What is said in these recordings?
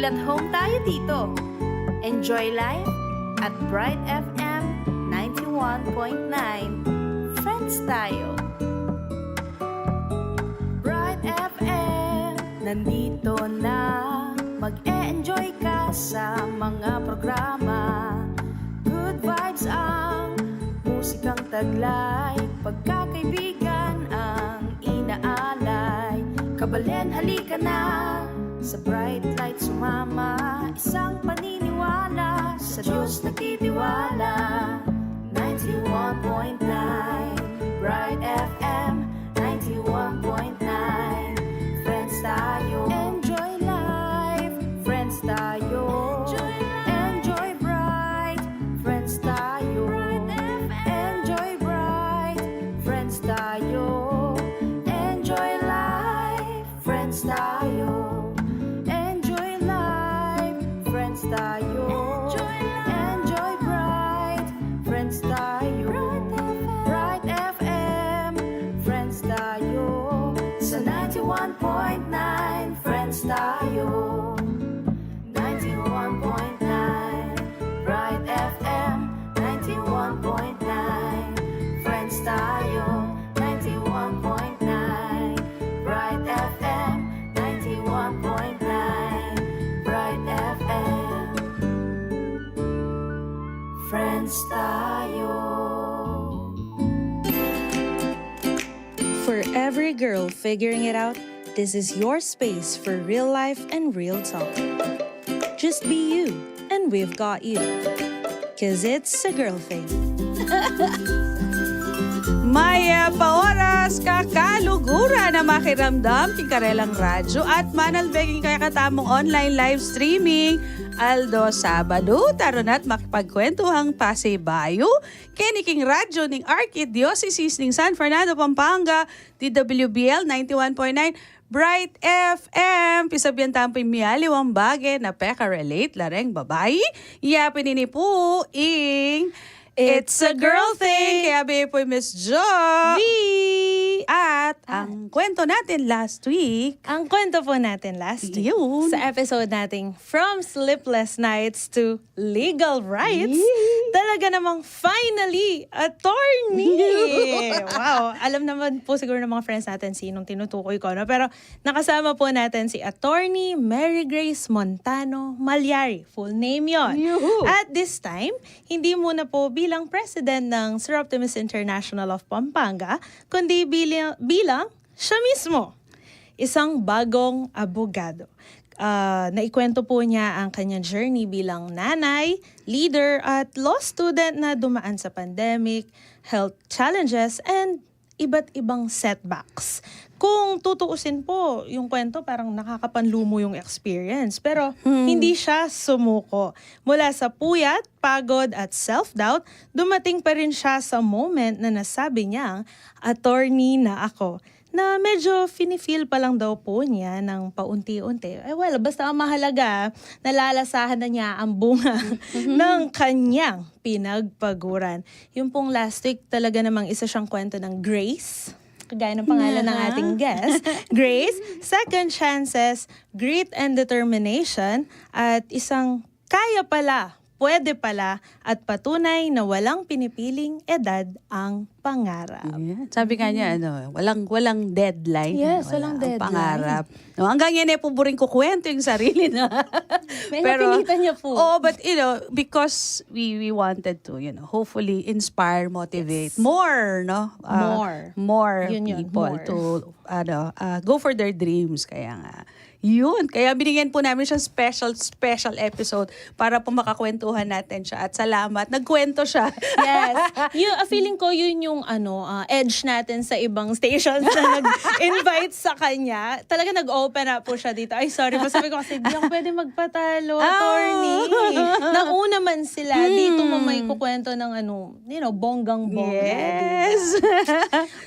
Feel at home tayo dito. Enjoy life at Bright FM 91.9. Friends tayo. Bright FM, nandito na. Mag-e-enjoy ka sa mga programa. Good vibes ang musikang taglay. Pagkakaibigan ang inaalay. Kabalen, halika na. Sa bright light sumama. Isang paniniwala. Sa Diyos nagtitiwala. 91.9 Bright FM 91.9. Friends tayo. Enjoy life. Friends tayo. Enjoy bright. Friends tayo. Enjoy bright. Friends tayo. Enjoy life. Friends tayo. Enjoy life. Friends tayo. Enjoy bright. Friends tayo. Bright FM. Friends tayo. Sa 91.9 Friends tayo. 91.9 Bright FM 91.9 Friends tayo. 91.9 Bright FM 91.9 Bright FM Friends tayo. For every girl figuring it out, this is your space for real life and real talk. Just be you, and we've got you. 'Cause it's a girl thing. Maya paoras, kakalugura na makiramdam, kikarelang radyo at manalbeging kaya katamong online live streaming. Aldo Sabado, taronat makipagkwentuhang Pasaybayo, kiniking radyo ning Archdiocese ning San Fernando, Pampanga, DWBL 91.9, Bright FM, pisabyan tampoy miyaliwang bagay na peka-relate, lareng babae, yapin ini po, It's a Girl Thing! Kaya baby po Miss Jo! At ang kwento natin last week, Ang kwento po natin last week, Yun. sa episode nating From Sleepless Nights to Legal Rights, talaga namang finally, attorney! Wow! Alam naman po siguro ng mga friends natin sinong tinutukoy ko, no? Pero nakasama po natin si Attorney Mary Grace Montano Malyari. Full name yon. Yuhu. At this time, hindi muna po bilang president ng Sir Optimus International of Pampanga, kundi bilang siya mismo, isang bagong abogado. Naikwento po niya ang kanyang journey bilang nanay, leader at law student na dumaan sa pandemic, health challenges, and iba't ibang setbacks. Kung tutuusin po, yung kwento parang nakakapanlumo yung experience. Pero hindi siya sumuko. Mula sa puyat, pagod at self-doubt, dumating pa rin siya sa moment na nasabi niyang, attorney na ako. Na medyo feel pa lang daw po niya ng paunti-unti. Basta ang mahalaga, nalalasahan na niya ang bunga ng kanyang pinagpaguran. Yung pong last week, talaga namang isa siyang kwento ng grace. Kagaya ng pangalan ng ating guest. Grace, second chances, grit and determination, at isang kaya pala, pwede pala, at patunay na walang pinipiling edad ang pangarap. yeah. Sabi nga niya, walang deadline. Yes, ang walang deadline. pangarap. No, hanggang yan po buring kukwento yung sarili na. May napilitan niya po. Oh, but because we wanted to, hopefully inspire, motivate more, no? More Yun, people more. to go for their dreams. Kaya nga, yun. Kaya binigyan po namin siya special episode para po makakwentuhan natin siya. At salamat, nagkwento siya. Yes. Feeling ko yun yung edge natin sa ibang stations na nag-invite sa kanya. Talaga nag-open up po siya dito. Ay, sorry po. Sabi ko kasi, di ako pwede magpatalo, attorney. Nauna man sila. Dito mo may kukwento ng bonggang-bongga. Yes.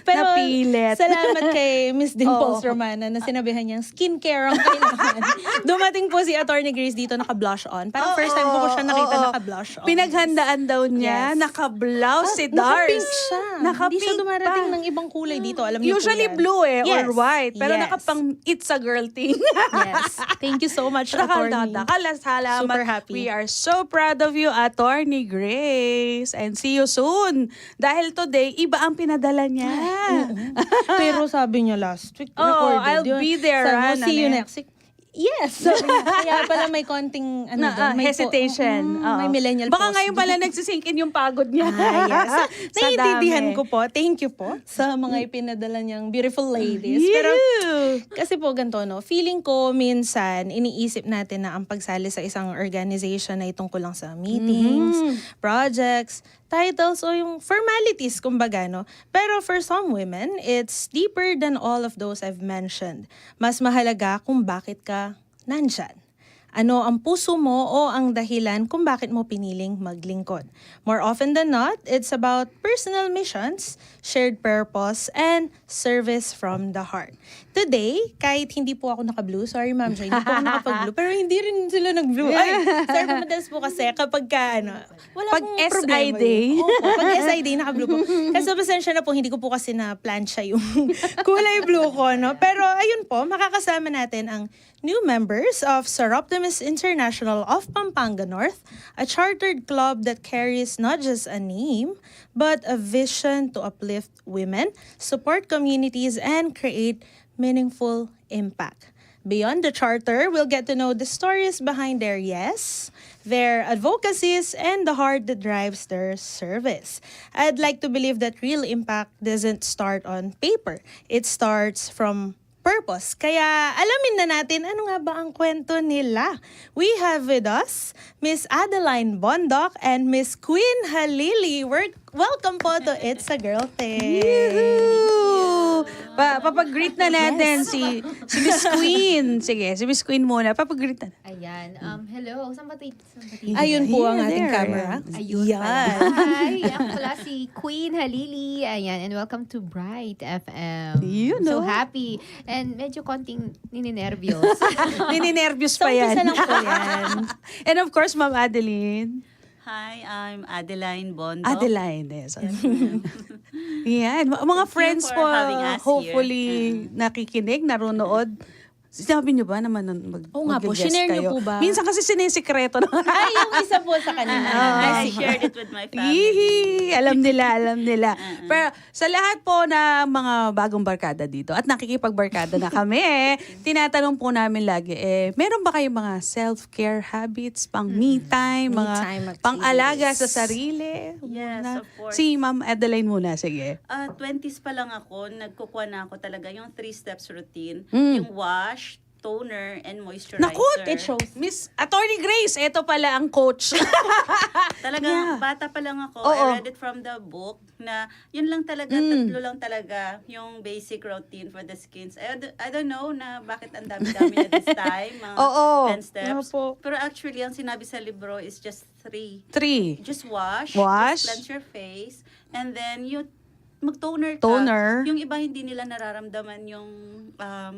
Pero Napilit. salamat kay Miss Dimples Romana na sinabihan niyang skincare ang kailangan. Dumating po si Attorney Grace dito naka-blush on. Parang first time ko siya nakita oo. naka-blush on. Pinaghandaan daw niya, Yes. naka-blouse si Dars. Naka-pink siya. Naka-pink Hindi siya dumarating pa. ng ibang kulay dito. Alam niyo Usually po yan. blue Yes. or white. Pero Yes. nakapang it's a girl thing. Yes. Thank you so much, Attorney. Salamat. Super happy. We are so proud of you, Attorney Grace. And see you soon. Dahil today, iba ang pinadala niya. Pero sabi niya last week, Oh, recorded I'll yun. be there, Sabi mo, Ran, see you ano next week. Yes! Sabi niya. Kaya pala may konting doon, may hesitation. Oo. may millennial Baka pause ngayon doon. pala nagsisinkin yung pagod niya. Yes. Sa Naiintindihan dami. ko po. Thank you po sa mga ipinadala niyang beautiful ladies. Pero kasi po ganito, no? Feeling ko minsan iniisip natin na ang pagsali sa isang organization ay tungkol lang sa meetings, projects, titles o yung formalities kumbaga, no? Pero for some women, it's deeper than all of those I've mentioned. Mas mahalaga kung bakit ka nandyan. Ano ang puso mo o ang dahilan kung bakit mo piniling maglingkod. More often than not, it's about personal missions, shared purpose, and service from the heart. Today, kahit hindi po ako naka-blue, sorry ma'am, hindi po ako nakapag-blue, pero hindi rin sila nag-blue. Ay, sorry po, madalas po kasi kapag wala Pag pong SI problema day. yun. Opo, pag SI day, naka-blue po. Kasi pasensya na po, hindi ko po kasi na-plancha yung kulay blue ko, no? Pero ayun po, makakasama natin ang new members of Seroptimus International of Pampanga North, a chartered club that carries not just a name, but a vision to uplift women, support communities, and create meaningful impact. Beyond the charter, we'll get to know the stories behind their yes, their advocacies, and the heart that drives their service. I'd like to believe that real impact doesn't start on paper. It starts from purpose. Kaya alamin na natin ano nga ba ang kwento nila. We have with us Miss Adeline Bondoc and Miss Queen Halili. Welcome po to It's a Girl Thing. Yoo-hoo! Papag-greet na natin si Miss Queen. Sige, si Miss Queen muna. Papag-greet na. Ayan. Hello. Saan ba tayo? Ayun po ang Yeah, ating there. camera. Ayun Yan. pala. Hi. Ako pala si Queen Halili. Ayan. And welcome to Bright FM. You know. So happy. And medyo konting nininervyos. Nininervyos So, pa yan. umpisa lang po yan. And of course, Ma'am Adeline. Hi, I'm Adeline Bondo. Adeline, yes. Yan. Mga friends for po, having us hopefully nakikinig, narunood. Sinabi niyo ba naman Oo nga po, mag-guest shinare niyo kayo? po ba? Minsan kasi sinesikreto na. Ay, yung isa po sa kanina. I shared it with my family. Yee! Alam nila. Pero sa lahat po na mga bagong barkada dito at nakikipagbarkada na kami, tinatanong po namin lagi, meron ba kayong mga self-care habits, pang me time, Me mga time activities. pang-alaga sa sarili? Yes, Muna. of course. Si Ma'am Adeline muna, sige. 20s pa lang ako, nagkukuha na ako talaga yung 3 steps routine. Mm. Yung wash, toner, and moisturizer. Naku, It shows. Miss Attorney Grace, ito pala ang coach. Talagang bata pa lang ako, Oo. I read it from the book na yun lang talaga, tatlo lang talaga yung basic routine for the skins. I don't know na bakit ang dami-dami na this time, mga Oo. 10 steps. Opo. Pero actually, ang sinabi sa libro is just 3. 3. Just wash, Wash. just cleanse your face, and then you mag-toner ka. Toner. Yung iba hindi nila nararamdaman yung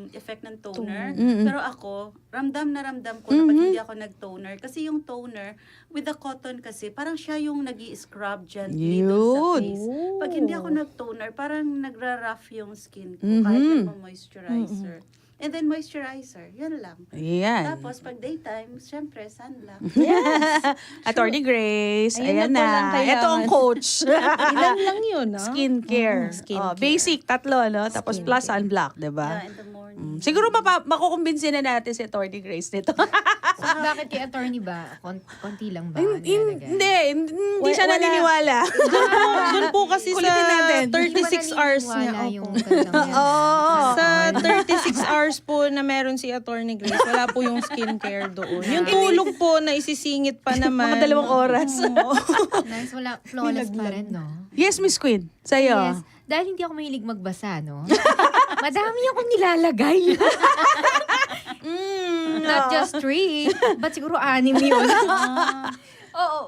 effect ng toner. Mm-mm. Pero ako, ramdam na ramdam ko na pag hindi ako nag-toner. Kasi yung toner, with the cotton kasi, parang siya yung nag-i-scrub gently dun sa Yun. face. Pag hindi ako nag-toner, parang nagra-rough yung skin ko Mhm. kahit nagpa-moisturizer. And then moisturizer, yun lang. Ayan. Tapos pag daytime, syempre sunblock. Attorney Grace, Ayun ayan na po lang na. kailangan. Ito ang coach. Ilan lang yun, no? Skincare. Skincare. Basic, tatlo, no? Tapos plus sunblock, di ba? Yeah, in the morning. Siguro makukumbinsin na natin si Attorney Grace nito. So, bakit kay attorney ba? Konti lang ba? nilalagay? Hindi siya Wala. naniniwala. Doon po kasi Kulitin sa natin. 36 hours niya. Wala Opo. yung kanilang yan. Oo. Sa 36 hours po na meron si Attorney Grace, wala po yung skincare doon. Yung tulog po na isisingit pa naman. Mga 2 oras. Nice, wala, flawless pa rin, no? Yes, Miss Queen. Sa'yo. Yes. Dahil hindi ako mahilig magbasa, no? Madami akong nilalagay. Not just 3, but siguro 6 yun. Oo,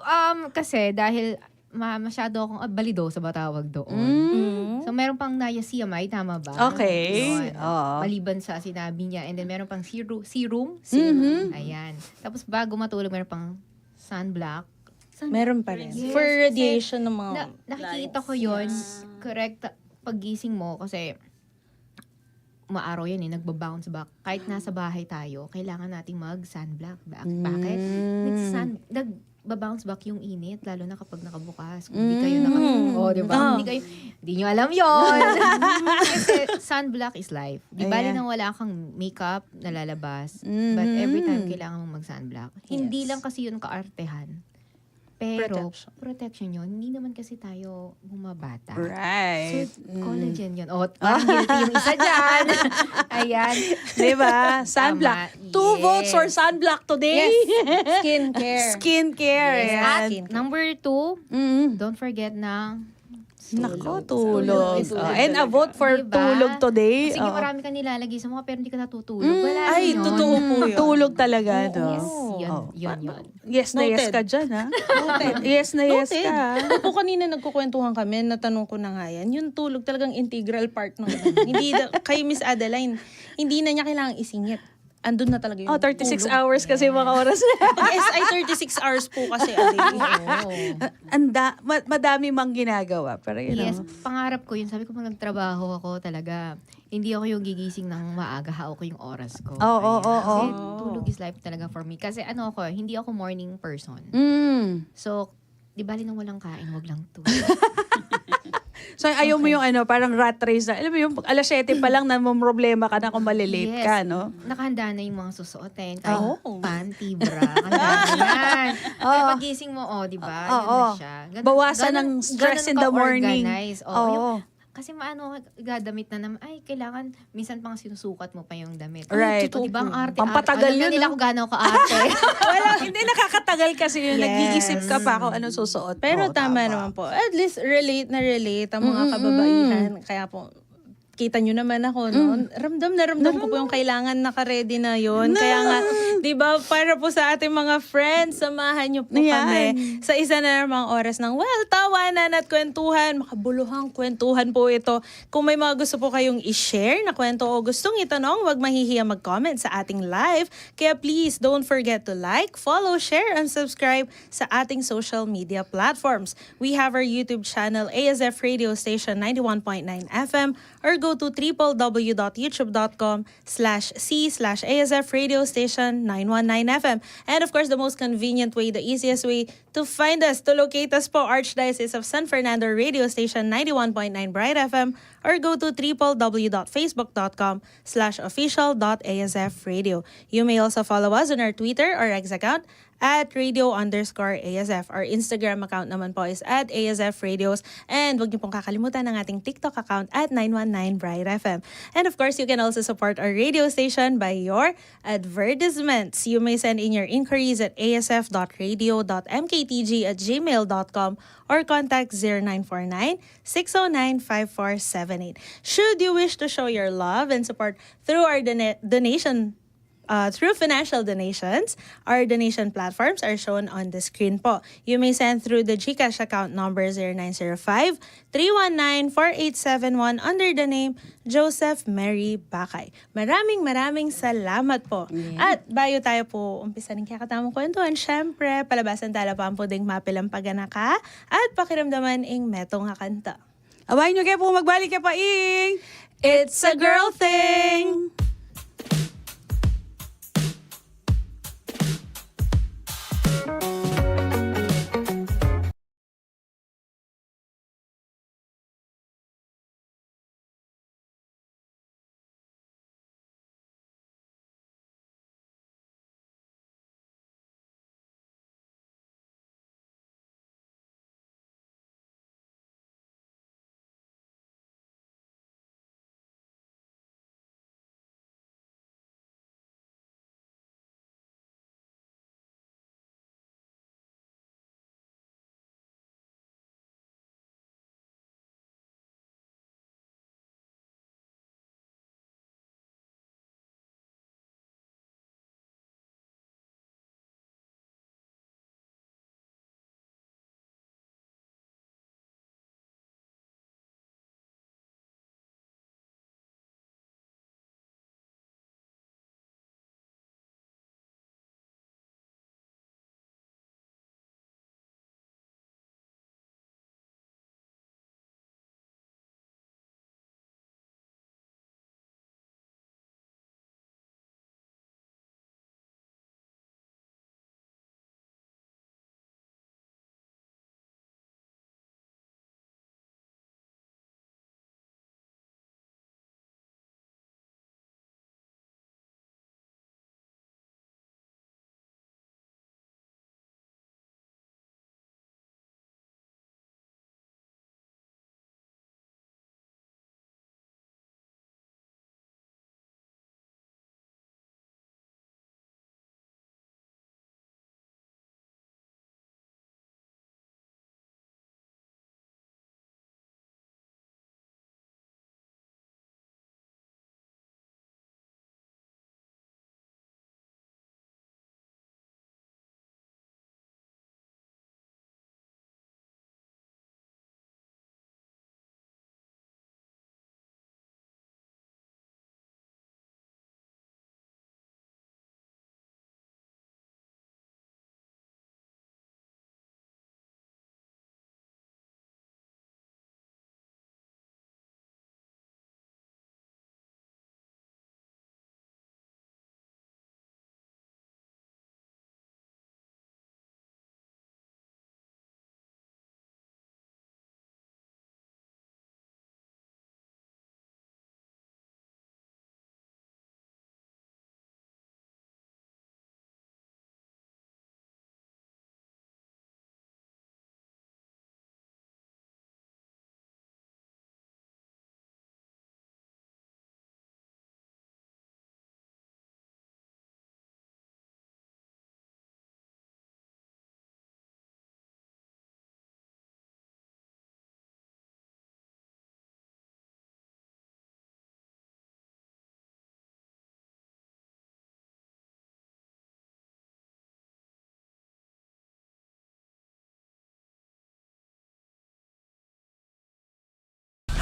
kasi dahil masyado akong balidosa ba tawag doon. Mm. So, meron pang niacinamide, tama ba? Okay. Yun. Oo. Maliban sa sinabi niya. And then, meron pang serum. Mhm. Ayan. Tapos, bago matulog, meron pang sunblock. Meron pa rin. Yes, For kasi radiation ng mga... Nakikita lights. ko yun. Yes. Correct. Paggising mo, kasi maaraw yan nagbabounce back. Kahit nasa bahay tayo, kailangan nating mag-sunblock. Bakit? Nagbabounce back yung init, lalo na kapag nakabukas. Kung hindi kayo diba? Oh. Hindi nyo alam yon. Kasi sunblock is life. Di bali Ayan. nang wala kang makeup na lalabas. But every time kailangan mong mag-sunblock. Hindi Yes. lang kasi yun kaartehan. Pero, Protection. protection yun. Hindi naman kasi tayo bumabata. Right. So, collagen yun. O, parang guilty yung isa dyan. Ayan. Diba? Sunblock. Tama. 2 Yes. votes for sunblock today. Skincare. Skincare. Yes. Ayan. At number 2, don't forget na Nako, tulog. tulog. And a vote for Diba? tulog today. Sige, Oo. marami ka nilalagay sa mga pero hindi ka natutulog. Wala Ay, yun. totoo po yun. Tulog talaga, no? Yes, yun, Oo. yun. Yes na yes Noted. ka dyan, ha? Yes na yes Noted. ka. Ako po kanina nagkukwentuhan kami, natanong ko na nga yan, yung tulog talagang integral part ng hindi kay Miss Adeline, hindi na niya kailangang isingit. Andun na talaga yung 36 tulog. hours kasi mga oras. Pag SI, 36 hours po kasi a day. Madami mang ginagawa. Pero Yes, pangarap ko yun. Sabi ko pag nagtrabaho ako talaga, hindi ako yung gigising ng maaga, hao ko yung oras ko. Oo, Ayan. oo, Kasi oo. tulog is life talaga for me. Kasi hindi ako morning person. So, di bali nang walang kain, wag lang tulog. So, ayaw mo yung parang rat race na. Alam mo yung alas 7 pa lang na problema ka na kung malilate Yes. ka, no? Nakahanda na yung mga susuotin. Kahit Oh. panty, bra. Nakahanda na yan. Kaya pagising mo, di ba? Yun Oo. na siya. Bawasan ng stress in the morning. Ka-organize. Oo. Kasi gadamit na naman, kailangan, minsan pang sinusukat mo pa yung damit. Right. Di ba ang arte? Pampatagal alam yun, na nila no? kung gaano ka-arte. Hindi nakakatagal kasi yun. Yes. Nag-iisip ka pa kung ano susuot. Pero Oo, tama naman po. At least relate ang mga kababaihan. Kaya po, kita nyo naman ako, no? Ramdam na ramdam ko po yung kailangan naka-ready na yun. Kaya nga, di ba, para po sa ating mga friends, samahan nyo po kami sa isa na namang oras ng, tawanan at kwentuhan. Makabuluhang kwentuhan po ito. Kung may mga gusto po kayong i-share na kwento o gustong itanong, wag mahihiya mag-comment sa ating live. Kaya please, don't forget to like, follow, share, and subscribe sa ating social media platforms. We have our YouTube channel, ASF Radio Station 91.9 FM, or go to www.youtube.com/c/ASF Radio Station 919 FM. And of course, the most convenient way, the easiest way to find us, to locate us po, Archdiocese of San Fernando Radio Station 91.9 Bright FM, or go to www.facebook.com/official.asf radio. You may also follow us on our Twitter or X account at radio_ASF. Our Instagram account naman po is at ASF Radios. And huwag niyo pong kakalimutan ang ating TikTok account at 919 Bright FM. And of course, you can also support our radio station by your advertisements. You may send in your inquiries at asf.radio.mktg@gmail.com or contact 0949-609-5478. Should you wish to show your love and support through our through financial donations, our donation platforms are shown on the screen po. You may send through the GCash account number 0905-319-4871 under the name Joseph Mary Bakay. Maraming salamat po. At bayo tayo po umpisa ng kakatamang kwentuhan, syempre, palabasan tala pa ang puding mapilang paganaka at pakiramdaman ing metong nga kanta. Awayin nyo kayo po magbalik ka pa ing It's a Girl Thing!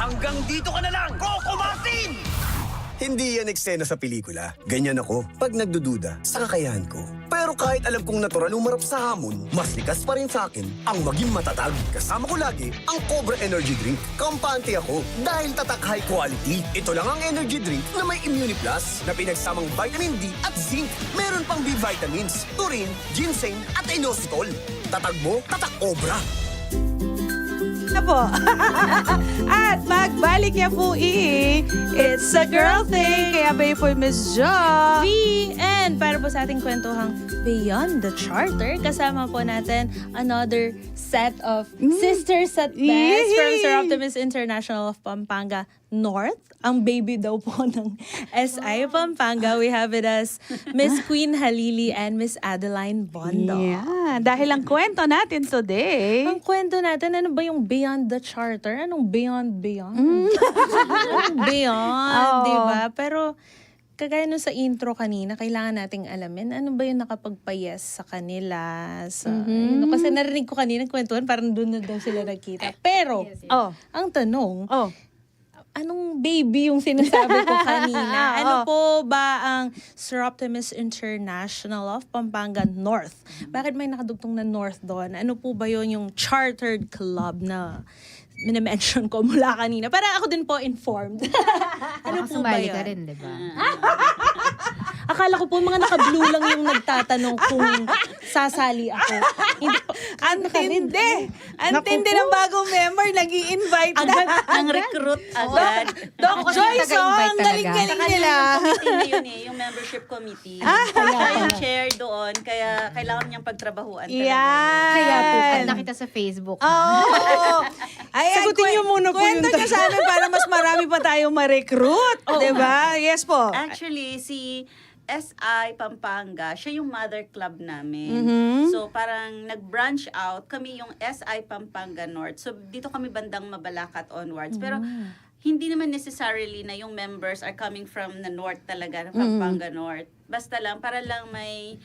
Hanggang dito ka na lang, Coco Martin! Hindi yan eksena sa pelikula. Ganyan ako pag nagdududa sa kakayahan ko. Pero kahit alam kong natural umarap sa hamon, mas likas pa rin sa akin ang maging matatag. Kasama ko lagi ang Cobra Energy Drink. Kampante ako dahil tatak high quality. Ito lang ang energy drink na may Immune Plus na pinagsamang vitamin D at zinc. Meron pang B vitamins, taurine, ginseng at inositol. Tatag mo, tatak Cobra. Na po. At magbalik ya po It's a girl thing. Kaya ba po Miss Jo? And para po sa ating kwentuhang Beyond the Charter, kasama po natin another set of sisters at best from Sir Optimus International of Pampanga North. Ang baby daw po ng SI Pampanga. We have it as Miss Queen Halili and Miss Adeline Bondo. Yeah. Dahil ang kwento natin today. Ang kwento natin, ano ba yung Beyond the Charter? Anong beyond? Anong beyond, Oo. diba? Pero kagaya nung sa intro kanina, kailangan nating alamin ano ba yung nakapagpayes sa kanila. Sa, yun, kasi narinig ko kanina kwentuhan, parang doon na daw sila nagkita. Pero, Oh. ang tanong, Oh. anong baby yung sinasabi ko kanina? Ano po ba ang Sir Optimus International of Pampanga North? Bakit may nakadugtong na North doon? Ano po ba yun yung chartered club na minimension ko mula kanina? Para ako din po informed. Ano po ba Sumali yun? ka rin, di ba? Akala ko po mga naka-blue lang yung nagtatanong kung sasali ako. Hindi po. Ang tindi. Ang tindi ng bagong member. Nag-i-invite na. Ang recruit agad. Doc Ako kasi Joyce, taga-invite ang talaga. galing-galing Saka nila. yung committee na yun yung membership committee. Siya yung chair doon, kaya kailangan niyang pagtrabahuan talaga. Yan. Kaya po, add na kita sa Facebook. Oo. Ayan, Sagutin niyo muna po kwento yung niyo sa amin para mas marami pa tayong ma-recruit. Diba? Yes po. Actually, si SI Pampanga, siya yung mother club namin. Mm-hmm. So, parang nag-branch out. Kami yung SI Pampanga North. So, dito kami bandang Mabalacat onwards. Pero, hindi naman necessarily na yung members are coming from the north talaga, Pampanga North. Basta lang, para lang may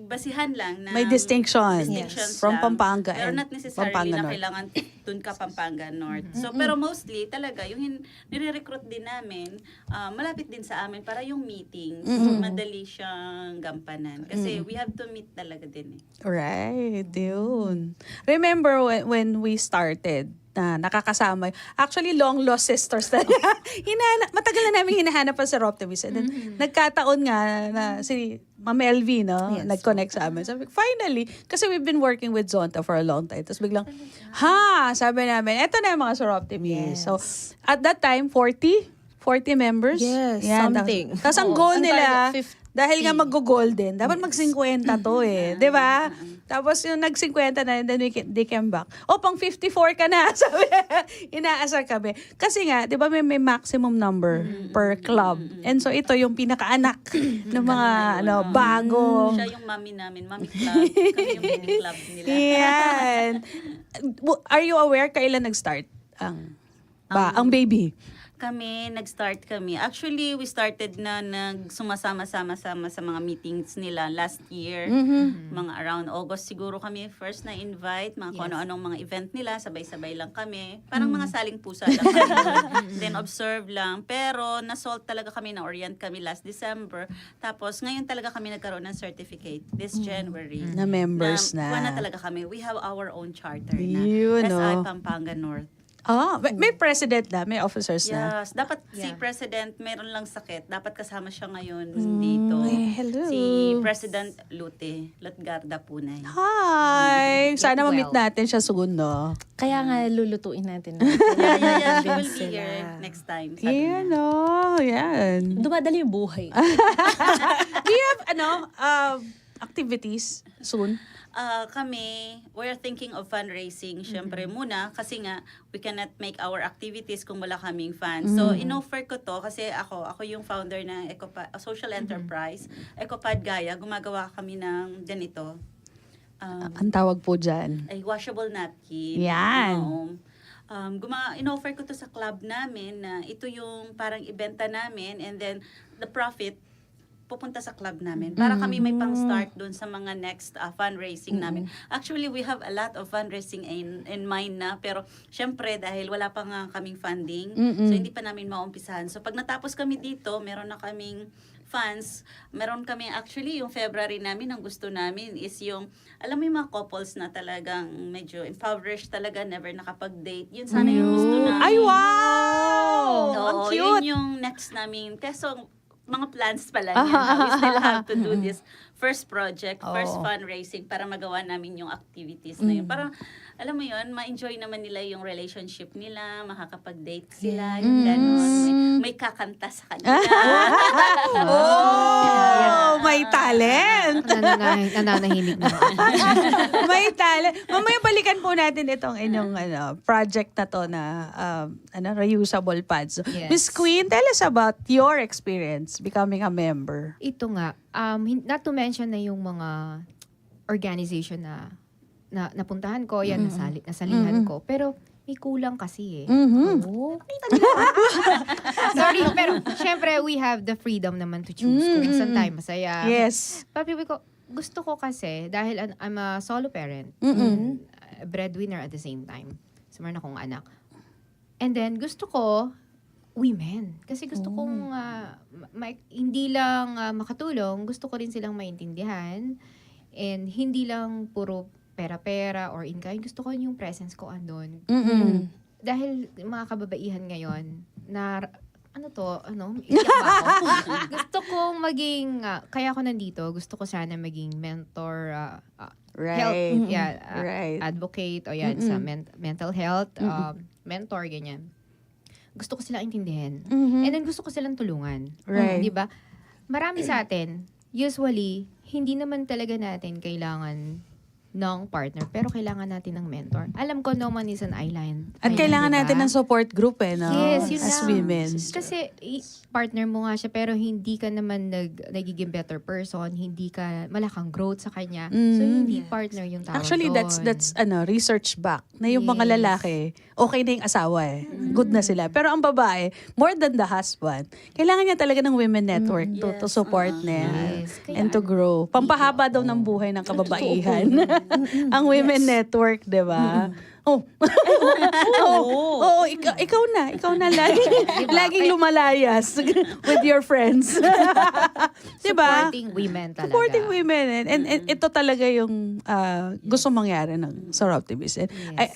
basihan lang na May distinctions distinctions from lang. Pampanga Pero and not necessarily Pampanga na North. kailangan dun ka Pampanga North. So, pero mostly talaga, yung nire-recruit din namin, malapit din sa amin para yung meetings, madali siyang gampanan. Kasi we have to meet talaga din eh. Right, yun. Remember when we started, na nakakasama. Actually, long lost sisters talaga. Matagal na namin hinahanap pa sa Optimus. And then, nagkataon nga na si Ma'am LV, no? Nag-connect sa amin. Sabi, finally, kasi we've been working with Zonta for a long time. Tapos biglang, sabi namin, eto na yung mga Sir Optimus. So, at that time, 40 members. Yes, Yan, something. Tapos ang Oo, goal ang nila, target, 50. dahil nga mag-golden, dapat mag-50 to eh. Di ba? Tapos yung nag-50 na, then they came back. Pang 54 ka na. Sabi, inaasar kami. Kasi nga, di ba may maximum number per club. And so ito yung pinakaanak ng mga bago. Siya yung mami namin, mami club. Kami yung mini club nila. Yan. Are you aware kailan nag-start ang baby? Nag-start kami. Actually, we started na nagsumasama-sama sa mga meetings nila last year. Mga around August siguro kami first na invite, mga kung ano-anong mga event nila, sabay-sabay lang kami. Parang mga saling pusa lang kami. Then observe lang. Pero na-salt talaga kami, na-orient kami last December. Tapos ngayon talaga kami nagkaroon ng certificate this January. Na members na. Kuha na talaga kami. We have our own charter na. Yun, SI no? Pampanga North. May president na, may officers na. Yes, dapat si President meron lang sakit. Dapat kasama siya ngayon dito. hello. Si President Lutgarda Punay. Hi! Sana Well. ma-meet natin siya soon, no? Kaya nga lulutuin natin. Yeah. She will be Sila. here next time. Sabi niya. Yan, yan. Dumadali yung buhay. Do you have, activities soon? We're thinking of fundraising, syempre muna, kasi nga, we cannot make our activities kung wala kaming funds. So, in-offer ko to, kasi ako yung founder ng social enterprise, Ecopad Gaya, gumagawa kami ng ganito. Ang tawag po dyan. Ay washable napkin. Yan. In-offer ko to sa club namin na ito yung parang ibenta namin, and then the profit pupunta sa club namin para kami may pang-start dun sa mga next fundraising namin. Actually, we have a lot of fundraising in mind na, pero syempre dahil wala pa nga kaming funding, so hindi pa namin maumpisahan. So pag natapos kami dito, meron na kaming funds, meron kami actually yung February namin, ang gusto namin is yung, alam mo yung mga couples na talagang medyo impoverished talaga, never nakapag-date. Yun sana yung gusto namin. Ay, wow! Ang Oo, cute! yun yung next namin. Kaso, mga plans pala niya. We still have to do this first project, first fundraising para magawa namin yung activities na yun. Para, alam mo yun, ma-enjoy naman nila yung relationship nila, makakapag-date sila, yung gano'n. May kakanta sa kanila. Oh, may talent! Nananahimik na ako. May talent. Mamaya balikan po natin itong inyong project na to na reusable pads. Yes. Miss Queen, tell us about your experience becoming a member. Ito nga, not to mention na yung mga organization na napuntahan ko, yan, nasalihan ko. Pero may kulang kasi eh. Oo. Sorry, pero syempre we have the freedom naman to choose kung saan tayo masaya. Yes. Papi ko, gusto ko kasi, dahil I'm a solo parent, a breadwinner at the same time. So, meron akong anak. And then, gusto ko, women. Kasi gusto kong, hindi lang makatulong, gusto ko rin silang maintindihan. And hindi lang puro pera-pera or income. Gusto ko yung presence ko andun. Dahil mga kababaihan ngayon, iyak ba ako? Gusto kong maging, kaya ako nandito, gusto ko sana maging mentor, health, Right. advocate, o yan, sa mental health, mentor, ganyan. Gusto ko silang intindihin. And then gusto ko silang tulungan. Right. Di ba? Marami sa atin, usually, hindi naman talaga natin kailangan ng partner, pero kailangan natin ng mentor. Alam ko, no man is an island. At kailangan diba? natin ng support group no? Yes, yun As lang. women. Kasi partner mo nga siya, pero hindi ka naman nagiging better person, hindi ka, malakang growth sa kanya. So, hindi partner yung tawag Actually, doon. that's research back na yung mga Yes. lalaki, okay na yung asawa eh. Good na sila. Pero ang babae, more than the husband, kailangan niya talaga ng women network to support niya Yes. and to grow. Pampahaba daw ng buhay ng kababaihan. Ang women network, di ba? Ikaw na laging lumalayas with your friends. Diba? Supporting women talaga. Supporting women. And ito talaga yung gusto mangyari ng Soroptimist. And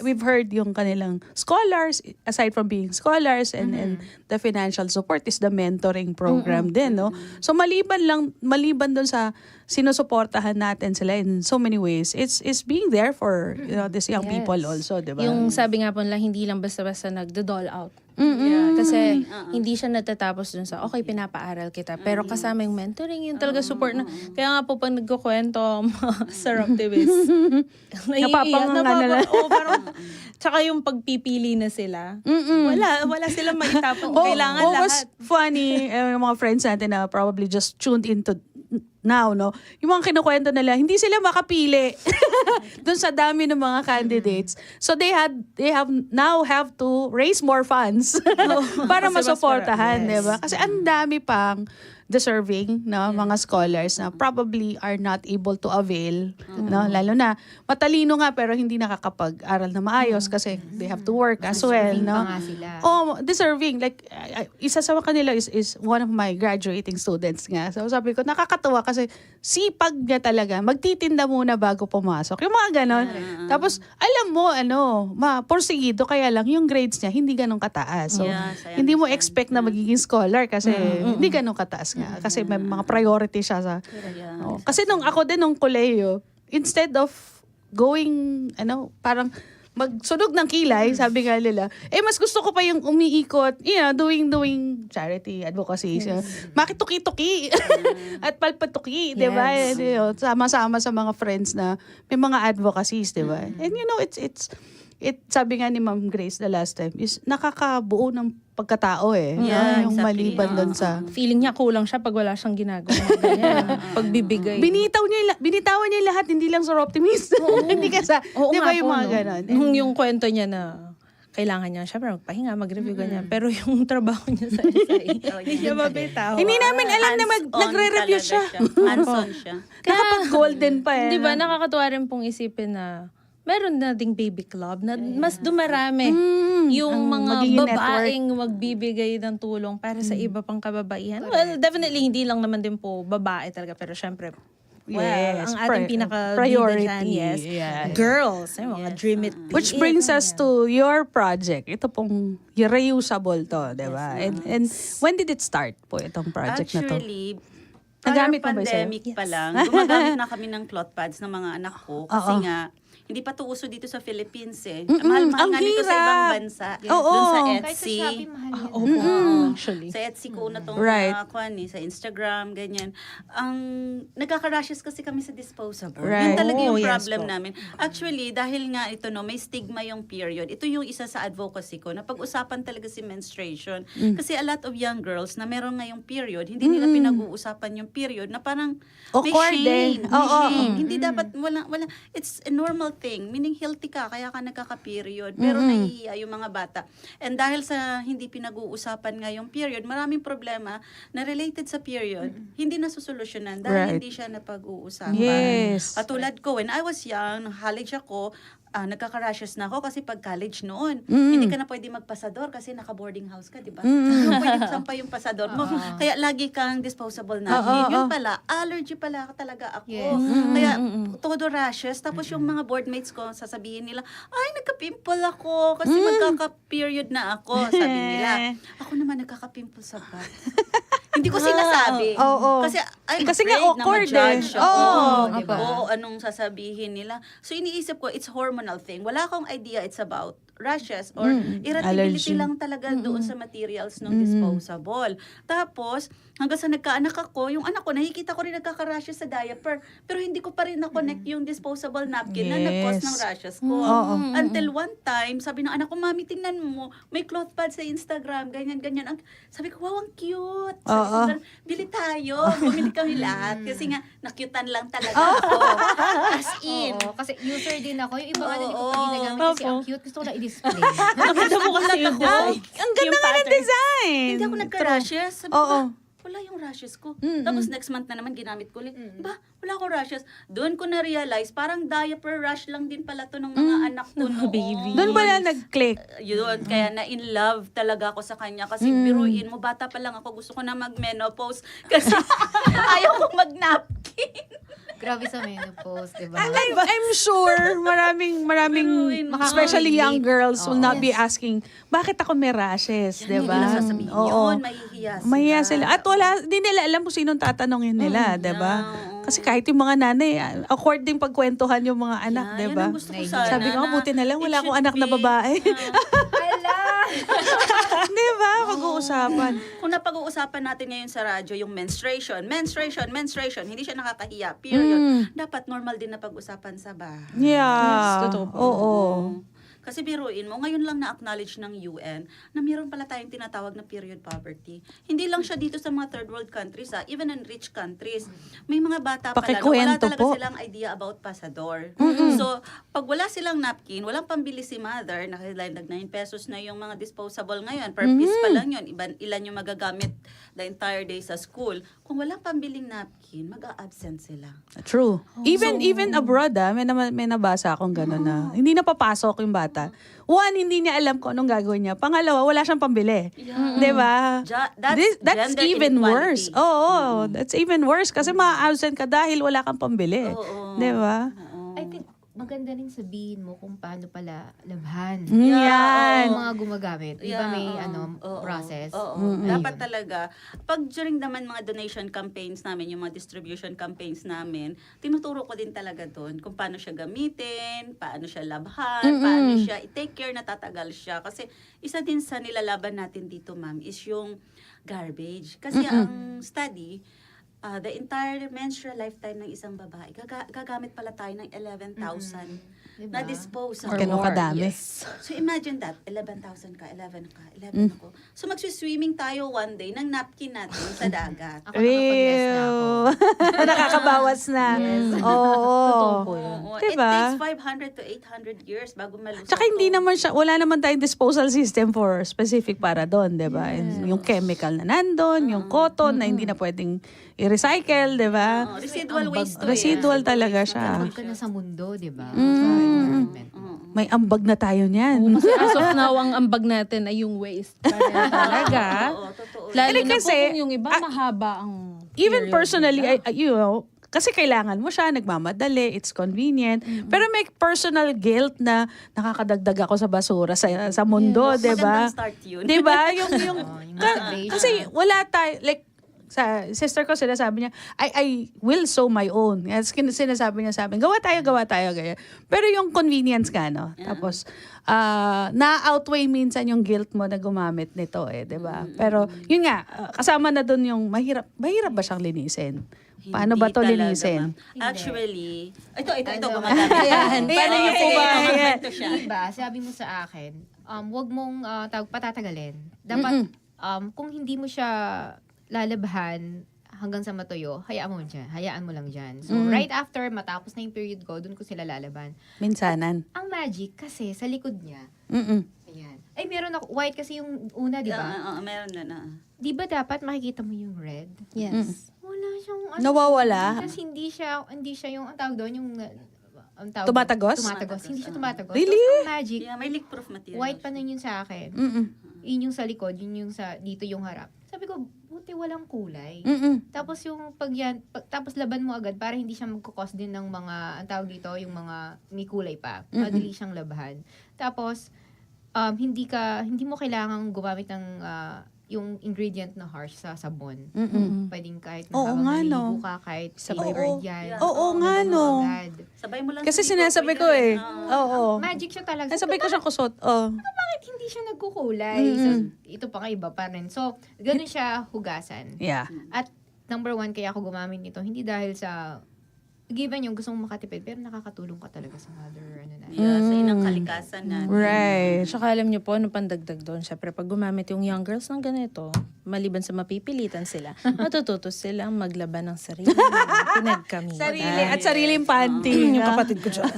we've heard yung kanilang scholars, aside from being scholars and the financial support is the mentoring program din, no? So maliban dun sa sinusuportahan natin sila in so many ways, it's being there for these young people also, di ba? Yung sabi nga po nila, hindi lang basta-basta nagdo-doll out. Kasi hindi siya natatapos dun sa, okay, pinapaaral kita. Pero kasama yung mentoring, yung talaga support na. Kaya nga po, pag nagkukwento ang mga Soroptimist, Napapanganga na lang. Tsaka yung pagpipili na sila, wala silang maitapon. Kailangan was lahat. funny, yung mga friends natin na probably just tuned into now, no? Yung mga kinukwento nila, hindi sila makapili dun sa dami ng mga candidates. So they now have to raise more funds para Kasi mas masuportahan, yes. di ba? Kasi ang dami pang deserving na mga scholars na probably are not able to avail, no? Lalo na matalino nga pero hindi nakakapag-aral na maayos kasi they have to work as well, Deserving no? pa nga sila. Deserving. Like, isa sa kanila is one of my graduating students nga. So, sabi ko, nakakatuwa kasi sipag niya talaga. Magtitinda muna bago pumasok. Yung mga ganon. Tapos, alam mo, porsigido, kaya lang, yung grades niya, hindi ganun kataas. So, Yes, I hindi mo understand. expect na magiging scholar kasi hindi ganun kataas nga. Kasi may mga priority siya sa... Oh. Kasi nung kolehiyo, instead of going, parang magsunog ng kilay, sabi nga nila, mas gusto ko pa yung umiikot, doing charity, advocacy. Makituki-tuki at palpatuki, di ba? Sama-sama sa mga friends na may mga advocacies, di ba? And sabi nga ni Ma'am Grace the last time, is nakakabuo ng pagkatao Yeah, yung exactly. maliban doon sa... Feeling niya kulang siya pag wala siyang ginagawa. Ganyan. Pagbibigay. Binitawan niya lahat, hindi lang Soroptimist. Hindi ka sa... Oo di ba nga yung po, mga no? ganon? Nung yung kwento niya na kailangan niya syempre magpahinga, mag-review, ganyan. Pero yung trabaho niya sa SI, hindi niya mabitaw. Hindi namin alam na Hands-on nagre-review talaga siya. Hands-on siya. Nakapag-golden pa eh. Di ba, nakakatuwa rin pong isipin na meron na ding baby club na mas dumarami yung ang mga magiging babaeng magbibigay ng tulong para sa iba pang kababaihan. Well, definitely hindi lang naman din po babae talaga, pero syempre, Yes, ang ating priority. pinaka-bida dyan, yes, Yes. girls, yung mga dream it. Which be it, brings us ganyan. to your project. Ito pong reusable to, di ba? And when did it start po itong project na to? Actually, Nagamit prior mo ba sa'yo? pandemic pa lang, gumagamit na kami ng cloth pads ng mga anak ko kasi nga, hindi pa to uso dito sa Philippines eh. Mahal-mahal ang nga dito sa hirap. ibang bansa. Oo. Doon sa Kahit sa Etsy. Shopee, mahal yan. Opo, actually. Sa Etsy ko na itong Right. sa Instagram, ganyan. Ang nagkaka-rashes kasi kami sa disposable. Right. Yun talaga yung Oh, yes problem po. namin. Actually, dahil nga ito may stigma yung period. Ito yung isa sa advocacy ko na pag-usapan talaga si menstruation. Kasi a lot of young girls na meron ngayong period, hindi nila pinag-uusapan yung period na parang may Awkward shame. eh. May Oo. shame. Hindi dapat, wala, it's a normal thing. Meaning healthy ka, kaya ka nagkaka-period. Pero nahihiya yung mga bata. And dahil sa hindi pinag-uusapan nga yung period, maraming problema na related sa period, hindi nasusolusyonan dahil Right. hindi siya napag-uusapan. Yes. Katulad ko, when I was young, college ako, nagkaka-rashes na ako kasi pag college noon, hindi ka na pwede magpasador kasi naka-boarding house ka, di ba? Hindi pwede sampay yung pasador mo. Kaya lagi kang disposable na. Yun pala, allergy pala talaga ako. Yes. Kaya todo rashes. Tapos yung mga boardmates ko, sasabihin nila, ay, nagka-pimple ako kasi magkaka-period na ako. Sabi nila, ako naman nagkaka-pimple sa butt. Hindi ko sinasabi. Oo. Kasi I'm Kasi nga afraid awkward na ma-judge eh. ako. Oo. Diba? Oo, anong sasabihin nila. So iniisip ko, it's hormonal thing. Wala akong idea it's about rashes or irritability Allergy. lang talaga doon sa materials ng disposable. Tapos, hanggang sa nagkaanak ako, yung anak ko, nakikita ko rin nagkaka-rashes sa diaper. Pero hindi ko pa rin na-connect yung disposable napkin na nag-cause ng rashes ko. Until one time, sabi ng anak ko, Mami, tingnan mo, may cloth pad sa Instagram, ganyan. Sabi ko, wow, ang cute. Sabi ko, bili tayo. Bumili kami lahat. Kasi nga, nakyutan lang talaga ako. As in. Oo, kasi user din ako. Yung iba nga hindi ko Oo. pa ginagamit kasi ang cute. Gusto ko na i-display. Nakita mo kasi yung design. Ang ganda nga ng design. Hindi ako nagka-rashes. Sabi ko, Oo. wala yung rashes ko. Tapos next month na naman ginamit ko ulit. Ba, wala akong rashes. Doon ko na-realize, parang diaper rash lang din pala to ng mga anak ko noon. baby. Doon pala nag-click. Yun, kaya na-in love talaga ako sa kanya. Kasi biruin mo, bata pa lang ako, gusto ko na mag-menopause. Kasi ayaw ko mag-napkin. Grabe sa menopause, di ba? I'm sure maraming especially young girls will not be asking, bakit ako may rashes, di Hindi ba? nila sasabihin yun, mahihiya sila. Mahiya sila. At hindi nila alam kung sinong tatanungin nila, di ba? Kasi kahit yung mga nanay, awkward din pagkwentuhan yung mga anak, Yeah, di yun ba? ang gusto ko sana. Sabi ko, buti na lang, wala it akong should anak na be, babae. Ala! Di ba? Pag-uusapan. Kung napag-uusapan natin ngayon sa radyo yung menstruation, hindi siya nakakahiya, period. Dapat normal din na pag-usapan sa bahay. Yeah. totoo po. Oo. Kasi biruin mo, ngayon lang na-acknowledge ng UN na mayroon pala tayong tinatawag na period poverty. Hindi lang siya dito sa mga third world countries, even in rich countries. May mga bata pala na wala Pakikwento talaga po. silang idea about pasador. So, pag wala silang napkin, walang pambili si mother, nag 9 pesos na yung mga disposable ngayon. Per piece pa lang yun. Ilan yung magagamit the entire day sa school. Kung walang pambiling napkin, mag-a-absent sila. True. Even abroad, may nabasa akong gano'n na hindi napapasok yung bata. One, hindi niya alam kung anong gagawin niya. Pangalawa, wala siyang pambili. Yeah. Di ba? gender That's even inequality. worse. Oo, that's even worse kasi ma-absent ka dahil wala kang pambili. Oo. Di ba? I think maganda rin sabihin mo kung paano pala labhan. Yan. Yung mga gumagamit. Di ba may oo, process? Oo. Dapat talaga, pag during naman mga donation campaigns namin, yung mga distribution campaigns namin, tinuturo ko din talaga doon kung paano siya gamitin, paano siya labhan, paano siya i-take care na tatagal siya. Kasi isa din sa nilalaban natin dito, ma'am, is yung garbage. Kasi ang study, the entire menstrual lifetime ng isang babae, gagamit pala tayo ng 11,000 Diba? na-dispose Or ako. Ganun more, kadami. yes. So imagine that, 11,000 ka, 11 ka, 11 ako. So magsiswimming tayo one day ng napkin natin sa dagat. Ako nakapag-less na ako. Nakakabawas na. Oo. Totoo po yun. Oo, Diba? It takes 500 to 800 years bago malusot. Tsaka hindi naman siya, wala naman tayong disposal system for specific para doon, di ba? Yung chemical na nandun, yung cotton na hindi na pwedeng i-recycle, di ba? Residual waste to Residual talaga siya. Huwag ka na sa mundo, di ba? Sa environment. May ambag na tayo niyan. Kasi as of now, ang ambag natin ay yung waste. Kaya talaga. Oo, totoo. Lalo Kasi na po kasi, kung yung iba mahaba ang Even period personally, nila. you know, kasi kailangan mo siya, nagmamadali, it's convenient. Pero may personal guilt na nakakadagdag ako sa basura sa mundo, di ba? Magandang start yun. Di ba? Yung yung motivation. kasi wala tayo, like, sa sister ko, sinasabi niya, I will sew my own. As sinasabi niya sa amin, gawa tayo, gaya. Pero yung convenience ka, no? Tapos, na-outweigh minsan yung guilt mo na gumamit nito, di ba? Pero, yun nga, kasama na dun yung mahirap ba siyang linisin? Paano ba to Hindi talaga, linisin? ma'am. Actually, ito gumagamit. Ayan. Paano niyo po ba? Ayan. Ito siya. Diba, sabi mo sa akin, wag mong patatagalin. Dapat, kung hindi mo siya lalabhan hanggang sa matuyo, hayaan mo lang dyan. So, right after, matapos na yung period ko, dun ko sila lalaban. Minsanan. Ang magic, kasi sa likod niya, Mm-mm. ayan. Ay, meron ako, white kasi yung una, di ba? Meron na. Di ba dapat makikita mo yung red? Yes. Wala siyang, Nawawala? Kasi hindi siya yung, ang tawag doon, yung, ang tawag Tumatagos? Tumatagos. Hindi siya tumatagos. Really? Tapos ang magic, Yeah, may leak-proof material. white pa nun yun sa akin. Mm-mm. Yun yung sa likod, yun yung sa, dito yung harap. Sabi ko, buti walang kulay. Mm-mm. Tapos yung tapos laban mo agad para hindi siya magkukos din ng mga, ang tawag dito, yung mga may kulay pa. Madali siyang labahan. Tapos, hindi mo kailangang gumamit ng yung ingredient na harsh sa sabon. Pwedeng kahit Oo habang nga, naliligo no? ka, kahit Sabay. flavored yan. Oo nga, Laban mo no? agad. Sabay mo lang. Kasi sa sinasabi likod, ko eh. pwede. Oo. Magic siya talaga. Nasabay ko siyang kusot. Oh. Bakit hindi siya nagkukulay? So, ito pa nga iba pa rin. So, ganun siya hugasan. Yeah. At number 1, kaya ako gumamit nito, hindi dahil sa, given yung gusto mong makatipid, pero nakakatulong ka talaga sa mother, Yeah, sa inang kalikasan natin. Right. Tsaka alam niyo po, ano pandagdag doon, syempre pag gumamit yung young girls ng ganito, maliban sa mapipilitan sila, matututo silang maglaban ng sarili. Pinagkamitan. Sariling panty. Yung kapatid ko dyan.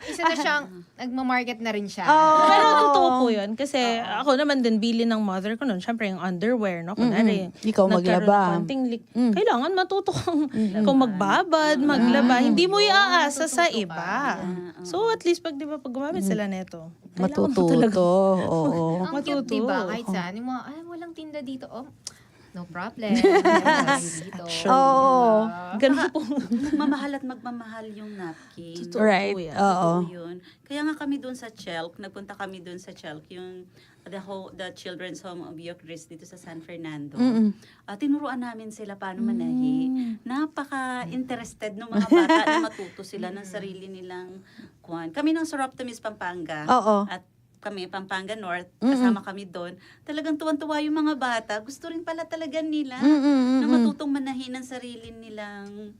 Isa na siyang, nagmamarket na rin siya. Pero totoo po yun. Kasi ako naman din, bili ng mother ko noon, syempre yung underwear, no? Kunwari, Ikaw nagkaroon maglaba. ng konting leak. Kailangan matuto kung magbabad, maglaba. Hindi mo iaasa sa iba. So at least pag, di ba, pag gumamit sila nito, kailangan mo talaga. Matututo. Oo. Ang cute, matuto. diba? Kahit saan, yung mga, walang tinda dito. Oh, no problem. Dito. Oo. Ganun po. Magmamahal at magmamahal yung napkin. Right. yan. Oo. Totoo yun. Kaya nga kami doon sa CHELC, nagpunta kami doon sa CHELC, yung the Children's Home of Eucharist dito sa San Fernando. Tinuruan namin sila paano manahi. Napaka-interested ng mga bata na matuto sila ng sarili nilang kuwan. Kami ng Soroptimis, Pampanga. Oo. At kami, Pampanga North, kasama kami doon. Talagang tuwan-tuwa yung mga bata. Gusto rin pala talaga nila na matutong manahin ng sarili nilang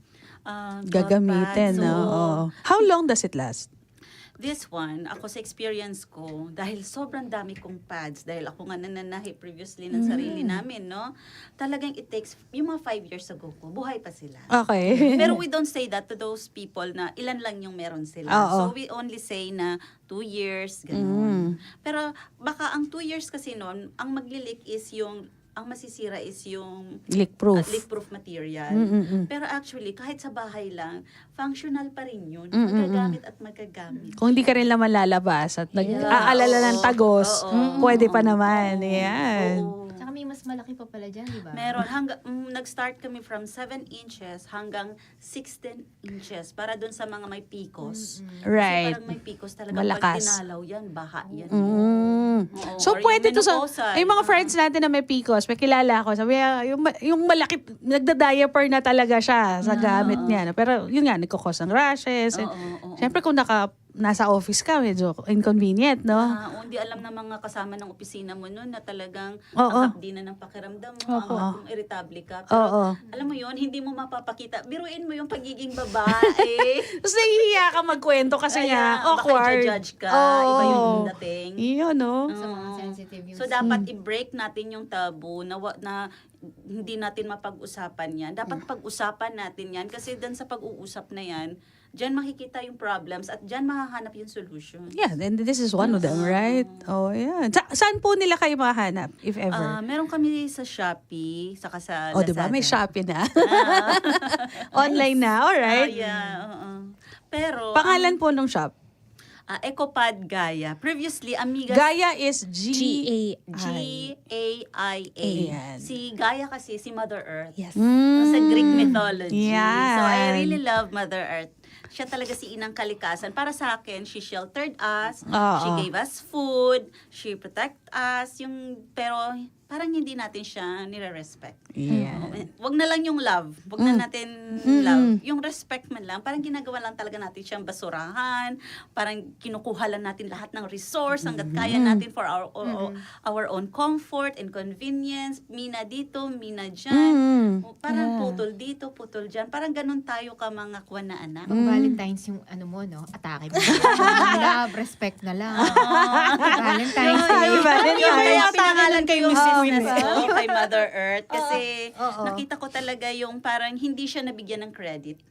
Gagamitin. God pads. Oo. How long does it last? This one, ako sa experience ko, dahil sobrang dami kong pads, dahil ako nga nananahi previously ng sarili namin, no? Talagang it takes, yung mga 5 years ago ko, buhay pa sila. Okay. Pero we don't say that to those people na ilan lang yung meron sila. Oo. So we only say na 2 years, gano'n. Pero baka ang 2 years kasi noon, ang maglilik is yung, ang masisira is yung Leak-proof. leak-proof material. Pero actually, kahit sa bahay lang, functional pa rin yun. Magagamit at magagamit. Kung hindi ka rin naman lalabas at nag-aalala ng tagos, pwede pa naman. Yan. Oo. Tsaka may mas malaki pa pala dyan, diba? Meron, nag-start kami from 7 inches hanggang 16 inches para dun sa mga may picos. Right. Kasi parang may picos talaga. Pag Malakas. tinalaw yan, baha yan. Mm. Oo, So, or yung pwede to sa... menopausal. Ay, mga friends natin na may PCOS, may kilala ako. Sabi niya, yung malaki, nagda-diaper na talaga siya sa gamit niya. No? Pero, yun nga, nagkukos ng rashes. Oo. Siyempre, kung nasa office ka, medyo inconvenient, no? Hindi alam ng mga kasama ng opisina mo noon na talagang Oo. ang hapdi na ng pakiramdam mo, kung irritable ka. Pero Oo. alam mo yun, hindi mo mapapakita. Biruin mo yung pagiging babae. Tapos nahihiya ka magkwento kasi nga, Baka awkward. i-judge ka, Oo. iba yung dating. Iyon, no? Sa mga sensitive yung So dapat i-break natin yung tabu na hindi natin mapag-usapan yan. Dapat pag-usapan natin yan kasi dan sa pag-uusap na yan, diyan makikita yung problems at diyan mahahanap yung solution. Yeah, and this is one of them, right? Oh, yeah. Saan po nila kayo makahanap, if ever? Meron kami sa Shopee, saka sa Oh, di ba? May Lazada. Shopee na. Online na. Alright. Yeah, oo. Pero Pangalan po ng shop? Ecopad Gaia. Previously, Amiga Gaia is G-A-I. G-A-I-A. Ayan. Si Gaia kasi, si Mother Earth. Yes. Sa Greek mythology. Yan. So, I really love Mother Earth. Siya talaga si Inang Kalikasan. Para sa akin, she sheltered us, Oo. she gave us food, she protect us, pero parang hindi natin siya nire-respect. Yeah. Wag na lang yung love. Wag na natin love. Yung respect man lang, parang ginagawa lang talaga natin siyang basurahan, parang kinukuha lang natin lahat ng resource hanggat kaya natin for our own comfort and convenience. Mina dito, mina dyan. Parang putol dito, putol dyan. Parang ganun tayo ka mga kuwan na anak. Pag Valentine's yung ano mo, no? Atake mo. Love, respect na lang. Valentine's Day. Kaya pangalan kayo business Winnie. ko kay Mother Earth kasi nakita ko talaga yung parang hindi siya nabigyan ng credit.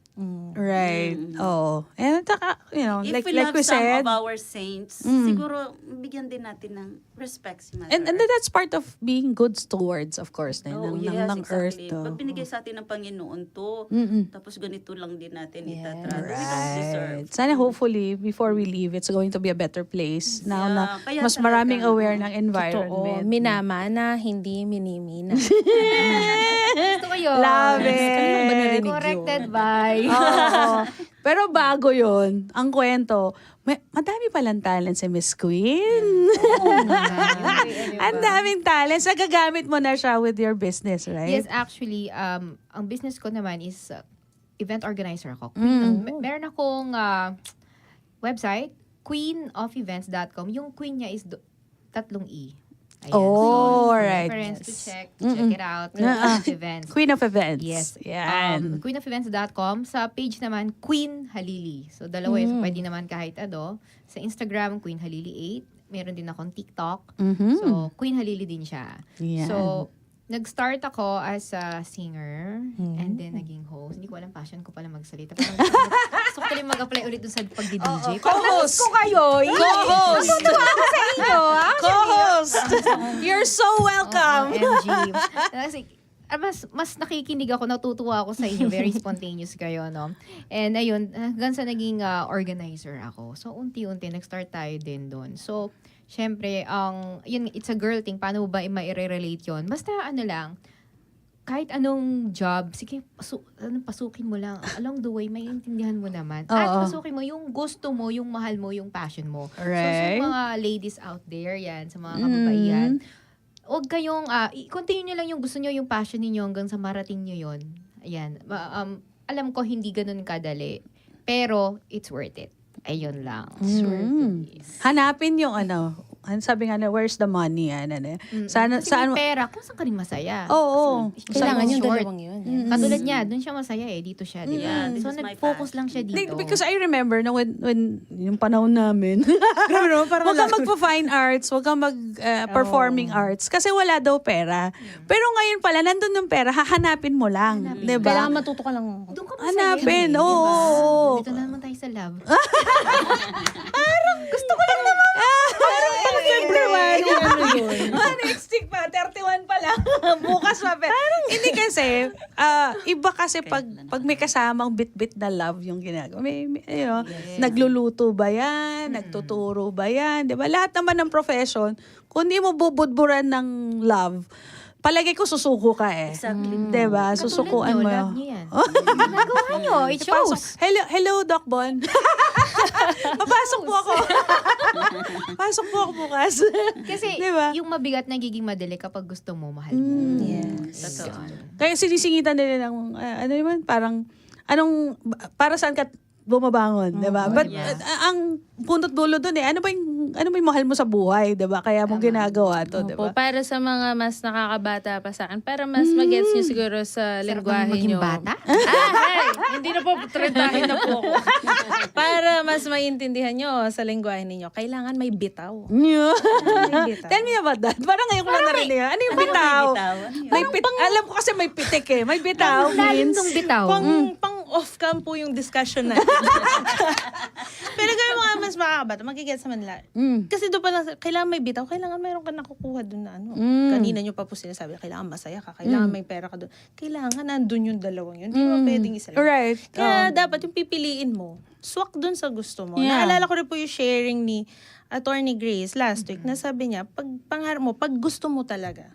Right. Oh. And saka, If like we love we some said, of our saints, siguro bigyan din natin ng respect si Mother and Earth. that's part of being good stewards, of course, ng earth. exactly. To. Pag binigay sa atin ng Panginoon to, tapos ganito lang din natin itatrato. We don't deserve. Right. Sana hopefully, before we leave, it's going to be a better place. Now na kaya mas talaga. maraming aware ng Totoo. environment. Minamana, hindi minimina. Gusto ko yun. Love it. Kanina ba narinig yun? Corrected by. Oo. Pero bago yon ang kwento, madami palang talent si Miss Queen. Ang daming talents. Nagagamit mo na siya with your business, right? Yes, actually, ang business ko naman is event organizer ako. Meron akong website, queenofevents.com. Yung queen niya is 3 E. Ayan. Oh, So, right. reference to check it out. Events. Queen of Events. Yes. Yan. Queenofevents.com. Sa page naman, Queen Halili. So, dalawa yun. So, pwede naman kahit ano. Sa Instagram, Queen Halili 8. Meron din akong TikTok. So, Queen Halili din siya. Yan. So, nag-start ako as a singer and then naging host. Hindi ko alam, passion ko pala magsalita. Parang gusto ko tuloy mag-apply ulit dun sa pagdi-DJ. Co-host. ko kayo. Co-host. sa inyo. Co-host. You're so welcome. OMG. Kasi, mas nakikinig ako, natutuwa ako sa inyo. Very spontaneous kayo, no? And ayun, hanggang sa naging organizer ako. So, unti-unti, nag-start tayo din doon. So, syempre, yun, it's a girl thing. Paano ba ma-relate yun? Basta ano lang, kahit anong job, sige, pasukin mo lang. Along the way, may intindihan mo naman. At pasukin mo yung gusto mo, yung mahal mo, yung passion mo. Right. So, sa mga ladies out there, yan, sa mga kababaihan, huwag kayong, continue nyo lang yung gusto nyo, yung passion niyo hanggang sa marating nyo yun. Ayan. Alam ko, hindi ganun kadali. Pero, it's worth it. Ayun lang. Hanapin yung sabi nga na, where's the money? Sana, Kasi saan, may pera, kung saan ka rin masaya. Oo. Kailangan yung short. dalawang yun. Katulad niya, dun siya masaya dito siya, di ba? This So, is my nag-focus lang siya dito. Because I remember na when yung panahon namin, wag kang magpa-fine arts, wag kang mag-performing arts, kasi wala daw pera. Pero ngayon pala, nandun yung pera, hahanapin mo lang. Diba? Kailangan matuto ka lang. Doon ka masaya. Hanapin, di ba? oo. Dito na naman tayo sa love. February. Next week pa, 31 pa lang. Bukas pa. Hindi kasi, iba kasi pag may kasamang bit-bit na love yung ginagawa. Nagluluto ba yan? Nagtuturo ba yan? Diba? Lahat naman ng profession, kung di mo bubudburan ng love, palagi ko susuko ka eh. Exactly. Diba? Susukuan mo. Love niyo yan. Nagawa niyo. It shows. Hello, Doc Bon. Papasok po ako. Pasok po ako bukas. Kasi Diba? yung mabigat nagiging madali kapag gusto mo, mahal mo. Yes. Totoo. Kaya sinisingitan nila ng, parang, para saan ka bumabangon, di ba? But Yes. ang punot dulo dun ano ba yung mahal mo sa buhay, di ba? Kaya mo ginagawa to, di Opo, ba? para sa mga mas nakakabata pa sa akin, para mas mag-gets nyo siguro sa Sarap lengguwahe naman maging nyo. bata. Hindi na po, trentahin na po ako. Para mas maintindihan nyo sa lengguwahe ninyo, kailangan may bitaw. Yeah. May bitaw. Tell me about that. Parang ngayon ko lang narinig. Ano yung bitaw? bitaw? Ano yun? May alam ko kasi may pitik eh. May bitaw Ang lalim means... nung bitaw. Pang off-cam po yung discussion natin. Pero kaya mga mas makakabata, magigets naman nila. Kasi doon pa lang, kailangan may bitaw, kailangan mayroon ka nakukuha doon na ano. Kanina nyo pa po sinasabi, kailangan masaya ka, kailangan may pera ka doon. Kailangan nandun yung dalawang yun. Hindi mo pwedeng isa lang. Right. Kaya dapat yung pipiliin mo, swak doon sa gusto mo. Yeah. Naalala ko rin po yung sharing ni Attorney Grace last week na sabi niya, pag pangarap mo, pag gusto mo talaga,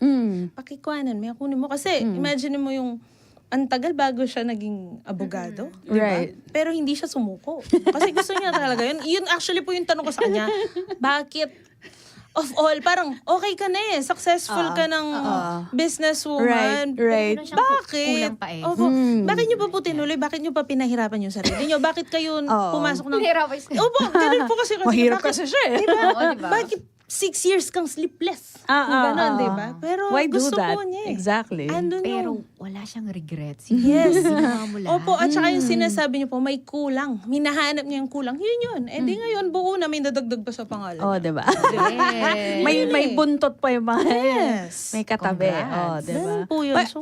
pakikwanan mo, kunin mo. Kasi imagine mo yung ang tagal bago siya naging abogado. Di ba? Right. Pero hindi siya sumuko. Kasi gusto niya talaga yun. Yun actually po yung tanong ko sa kanya. Bakit? Of all, parang okay ka na eh. Successful ka ng businesswoman. Right. Meron siyang Bakit? kulang pa eh. Opo. Bakit niyo pa po tinuloy? Bakit niyo pa pinahirapan yung sarili niyo? Bakit kayo pumasok ng... Pinahirapan siya. Opo, ganun po kasi. Mahirap Bakit- kasi siya eh. Diba? Oo, diba? Bakit 6 years kang sleepless? Ganon, diba? Pero Why do gusto that? po niya eh. Exactly. Andun Pero yung... wala siyang regrets. Yes. Ginawa mo lahat. Opo, at saka yung sinasabi niyo po, may kulang. Minahanap niya yung kulang. Yun yun. Eh di ngayon, buo na may nadagdag pa sa pangalan. Oh, di ba? Yes. may buntot pa yung mga Yes. may katabi. Congrats. Oh, di ba? Ganun po yun. But, So-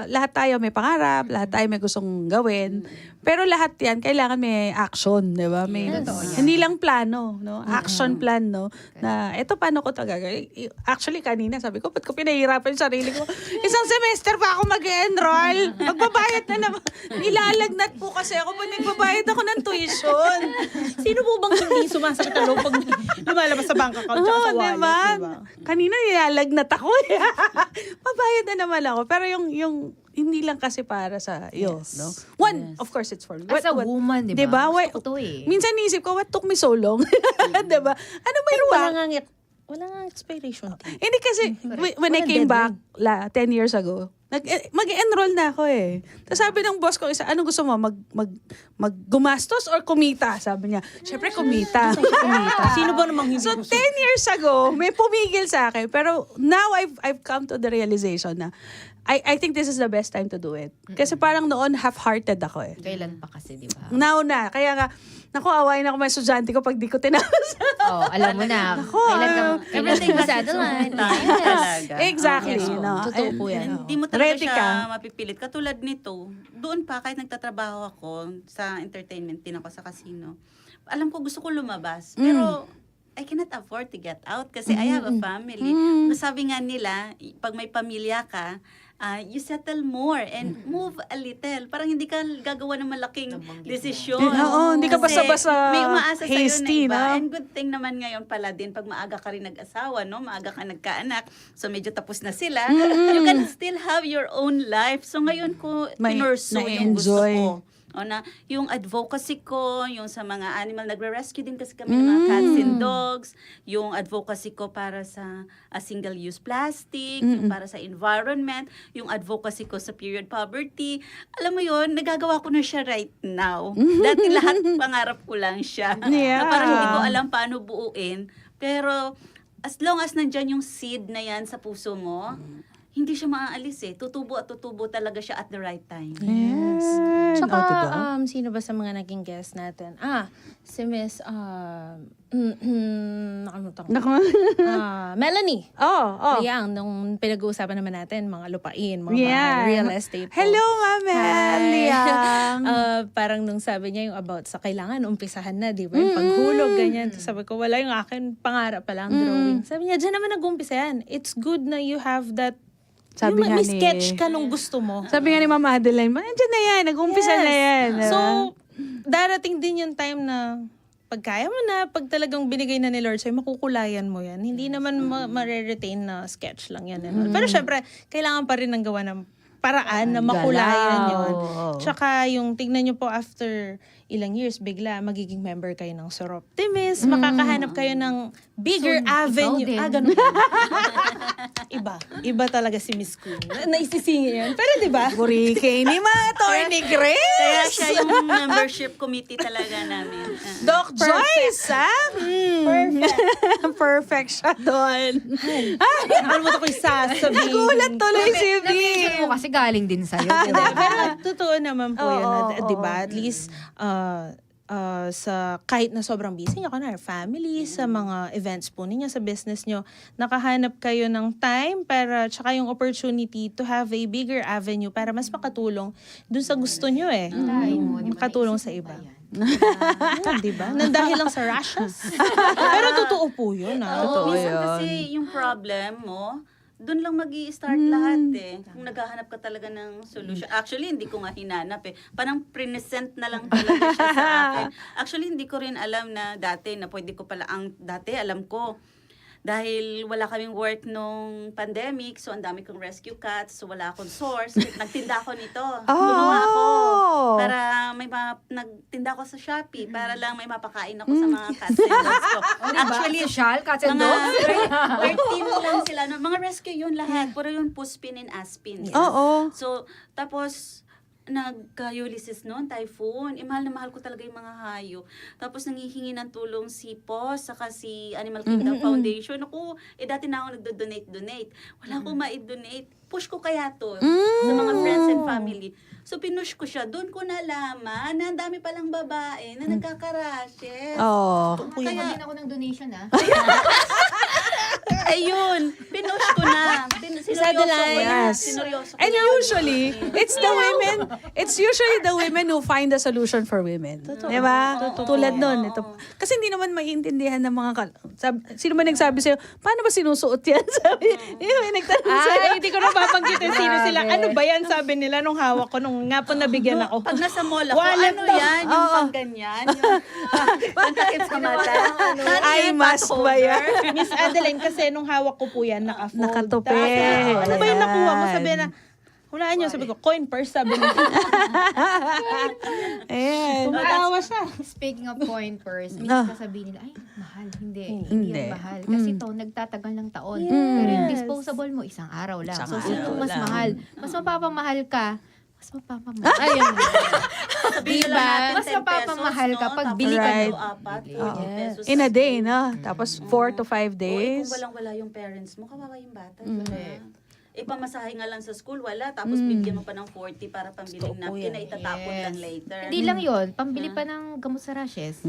lahat tayo may pangarap, lahat tayo may gustong gawin. Pero lahat yan, kailangan may action, di ba? May, hindi lang plano, no? Action plan, no? Na, eto, paano ko ito gagawin? Actually, kanina, sabi ko, ba't ko pinahirapan yung sarili ko? Isang semester pa ako mag-enroll. Magbabayad na naman. Nilalagnat po kasi ako pag nagbabayad ako ng tuition. Sino po bang hindi sumasakit ang loob pag lumalabas sa bank account tsaka sa Oo, wallet, diba? diba? Kanina nilalagnat ako eh. Mabayad na naman ako. Pero yung hindi lang kasi para sa iyo, no? One, of course, it's for me. As a woman, di ba? Diba? Gusto ko to eh. Minsan isip ko, what took me so long? Diba? Ano ba yung Wala nga expiration date. Hindi kasi, when I Walang came back deadline. 10 years ago, mag-enroll na ako eh. Tapos sabi ng boss ko, anong gusto mo? Gumastos or kumita? Sabi niya, syempre kumita. Sino ba namang hindi So, 10 gusto? years ago, may pumigil sa akin. Pero now, I've come to the realization na I think this is the best time to do it. Kasi parang noon, half-hearted ako eh. Kailan pa kasi, di ba? Now na. Kaya nga, naku, awayin ako mga estudyante ko pag di ko tinapos. Oh, alam mo na. Kailan Everything ka has sa its own line. time talaga. Exactly. Yes, po. no? Totoo And- po yan. Hindi mo talaga Ready siya ka. mapipilit. Katulad nito, doon pa, kahit nagtatrabaho ako sa entertainment din ako sa casino, alam ko gusto ko lumabas. Pero, I cannot afford to get out kasi I have a family. Sabi nga nila, pag may pamilya ka, you settle more and move a little. Parang hindi ka gagawa ng malaking desisyon. Oo, hindi ka Kasi basta-basta may umaasa sa'yo hasty, na iba. no? And good thing naman ngayon pala din, pag maaga ka rin nag-asawa, no? Maaga ka nagkaanak, so medyo tapos na sila, you can still have your own life. So ngayon ko pinurso yung gusto na-enjoy. ko. O na, yung advocacy ko, yung sa mga animal, nagre-rescue din kasi kami ng mga cats and dogs, yung advocacy ko para sa single-use plastic, yung para sa environment, yung advocacy ko sa period poverty. Alam mo yun, nagagawa ko na siya right now. Dati lahat pangarap ko lang siya. Yeah. Na parang hindi ko alam paano buuin. Pero as long as nandyan yung seed na yan sa puso mo, hindi siya maaalis eh. Tutubo at tutubo talaga siya at the right time. Yes. Tsaka, Oh, diba? sino ba sa mga naging guest natin? Si Miss, nakalimutan ko. Naku. Melanie. Oh. Yang, nung pinag-uusapan naman natin, mga lupain, mga Yeah. real estate po. Hello, Ma'am Liang. Parang nung sabi niya yung about sa kailangan, umpisahan na, di ba? Yung paghulog, ganyan. Tapos sabi ko, wala yung akin, pangarap pa lang, drawing. Sabi niya, dyan naman nag-umpisa yan. It's good na you have that, Sabi yung nga may ni- sketch ka nung gusto mo. Sabi nga ni Ma'am Adeline, nandiyan na yan, nag-umpisa Yes. na yan. So, darating din yung time na pag kaya mo na, pag talagang binigay na ni Lord sa'yo, makukulayan mo yan. Hindi naman ma-retain na sketch lang yan. Pero syempre, kailangan pa rin ng gawa ng paraan na makulayan yun. Tsaka yung tignan nyo po after ilang years, bigla magiging member kayo ng Sir Optimist, makakahanap kayo ng bigger Soon, ikaw avenue. din. Ganun. Iba talaga si Miss Queen. Naisisingin yan. Pero di ba? Burike ni mga Attorney Kaya Grace. siya yung membership committee talaga namin. Doc Joyce, ha? Perfect siya doon. Ano mo ito ko'y sasabihin? Nagulat tuloy si V. Na-mention mo kasi galing din sa'yo. Hindi, pero totoo naman po yan. Oo, Di ba? At least, sa kahit na sobrang busy nyo, kunwari family, sa mga events po ninyo, sa business nyo, nakahanap kayo ng time para tsaka yung opportunity to have a bigger avenue para mas makatulong dun sa gusto nyo eh. Makatulong sa iba. Di ba? Nandahil lang sa rashes. Pero totoo po yun. Oo, minsan kasi yung problem mo, doon lang mag-i-start lahat eh. Kung naghahanap ka talaga ng solution. Actually, hindi ko nga hinanap eh. Parang present na lang talaga siya sa akin. Actually, hindi ko rin alam na dati, na pwede ko pala, dati alam ko, dahil wala kaming work nung pandemic, so ang dami kong rescue cats, so wala akong source. Nagtinda ako nito. Gumawa ako. Para nagtinda ako sa Shopee, para lang may mapakain ako sa mga cats and dogs ko. Actually, social, cats and dogs. Work team lang sila. No? Mga rescue yun lahat. Puro yun Puspin and Aspin. Oo. So, tapos, nagka-Ulysses noon, typhoon. Mahal na mahal ko talaga yung mga hayop. Tapos nangihingi ng tulong si POS, saka si Animal Kingdom Foundation. Ako, dati na ako nagdo-donate. Wala akong ma-donate. Push ko kaya to sa mga friends and family. So, pinush ko siya. Doon ko nalaman na ang dami palang babae na nagkakarashes. Kaya din ako ng donation, Ayun, pinush ko na. Sineryoso ko na. Sineryoso ko And na. usually, it's usually the women who find the solution for women. Di ba? Tulad nun. Ito. Kasi hindi naman maiintindihan ng mga sino man nagsabi sa'yo, paano ba sinusuot yan? Sabi, may nagtanong sa'yo. Ay, hindi ko na babanggitin sino sila. Ano ba yan, sabi nila nung hawak ko, nung nga po nabigyan ako. Pag nasa mall ako, Wallet ano to. yan? Yung pang ganyan? Yung pagkakip sa mata? Ay, mask ba yan? Miss Adeline, kasi nung hawak ko po yan, naka-fold. Nakatupi. Tapos, ano ba yung nakuha mo? Ayan. Sabi na, hulaan nyo. Sabi ko, coin purse, sabi niya. Ayan. Tumatawa siya. Speaking of coin purse, minsan sasabihin nila, ay, mahal. Hindi yan mahal. Kasi ito, nagtatagal ng taon. Pero yung disposable mo, isang araw lang. So, sino mas mahal? Mas mapapamahal ka. Mas mapapamahal. Ayun. Sabihin Diba? lang natin Mas 10 mapapamahal pesos, ka no? pag Tapos bili ka Right. 40 pesos In a sa day, no? Tapos 4 to 5 days. Kung walang-wala yung parents mo, kawawa yung bata. Pamasahe nga lang sa school, wala. Tapos bibigyan mo pa ng 40 para pambiling napkin na itatapon lang later. Hindi lang yun. Pambili pa ng gamot sa rashes.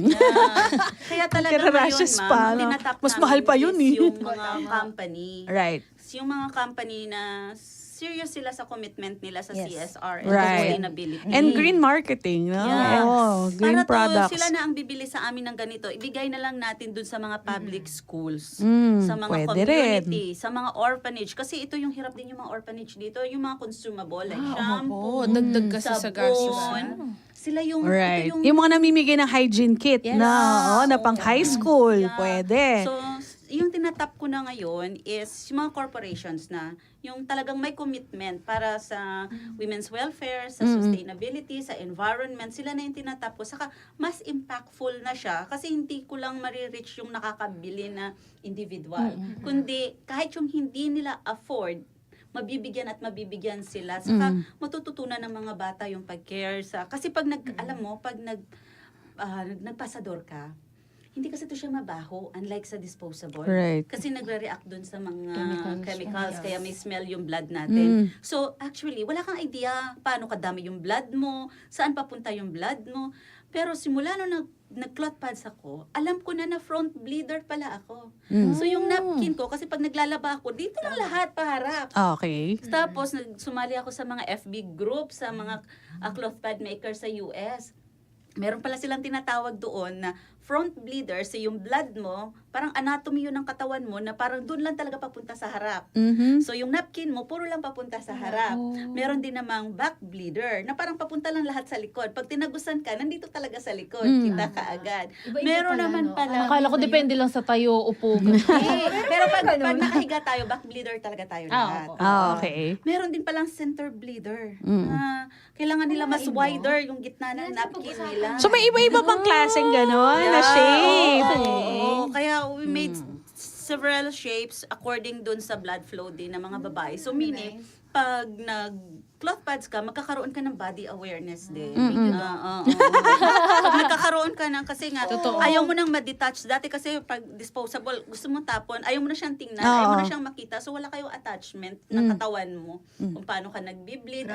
Kaya talaga Kaya ngayon, rashes ma'am, pa, ang no? tinatap Mas namin mahal pa yun, is eh. yung mga company. Right. Yung mga company na serious sila sa commitment nila sa CSR and Right. sustainability. And green marketing, no? Yes. Oh, green Para products. to, sila na ang bibili sa amin ng ganito. Ibigay na lang natin dun sa mga public schools, sa mga pwede community, sa mga orphanage. Kasi ito yung hirap din yung mga orphanage dito, yung mga consumable like shampoo, dagdag kasi sa gastos. sabon. Sila yung, Right. ito Yung mga namimigay ng hygiene kit na pang high school. Yeah. Pwede. So, yung tinatap ko na ngayon is yung mga corporations na yung talagang may commitment para sa women's welfare, sa sustainability, sa environment, sila na yung tinatap ko. Saka mas impactful na siya kasi hindi ko lang marireach yung nakakabili na individual. Kundi kahit yung hindi nila afford, mabibigyan at mabibigyan sila. Saka matututunan ng mga bata yung pag-care sa... Kasi pag nagpasador ka, hindi kasi ito siya mabaho, unlike sa disposable. Right. Kasi nagre-react dun sa mga chemicals, kaya may smell yung blood natin. So, actually, wala kang idea paano kadami yung blood mo, saan papunta yung blood mo. Pero simula nung nag-clot pads ako, alam ko na front bleeder pala ako. So, yung napkin ko, kasi pag naglalaba ako, dito lang lahat paharap. Okay. Tapos, sumali ako sa mga FB group, sa mga cloth pad makers sa US. Meron pala silang tinatawag doon na front bleeder, so yung blood mo, parang anatomy yun ng katawan mo na parang doon lang talaga papunta sa harap. So yung napkin mo, puro lang papunta sa harap. Meron din namang back bleeder na parang papunta lang lahat sa likod. Pag tinagusan ka, nandito talaga sa likod. Kita ka agad. Iba-iba Meron pala, naman no? pala. Akala ko depende lang sa tayo, upo. Pero pag nakahiga tayo, back bleeder talaga tayo lahat. Okay. Meron din palang center bleeder. Na kailangan nila mas wider yung gitna ng napkin nila. So may iba-iba pang klaseng gano'n na shape. Oo, kaya we made several shapes according dun sa blood flow din ng mga babae. So meaning, pag nag-cloth pads ka, magkakaroon ka ng body awareness din. Pag nagkakaroon ka ng, kasi nga, ayaw mo nang ma-detach. Dati kasi pag disposable, gusto mo tapon, ayaw mo na siyang tingnan, ayaw mo na siyang makita. So wala kayong attachment ng katawan mo. Kung paano ka nag-bleed,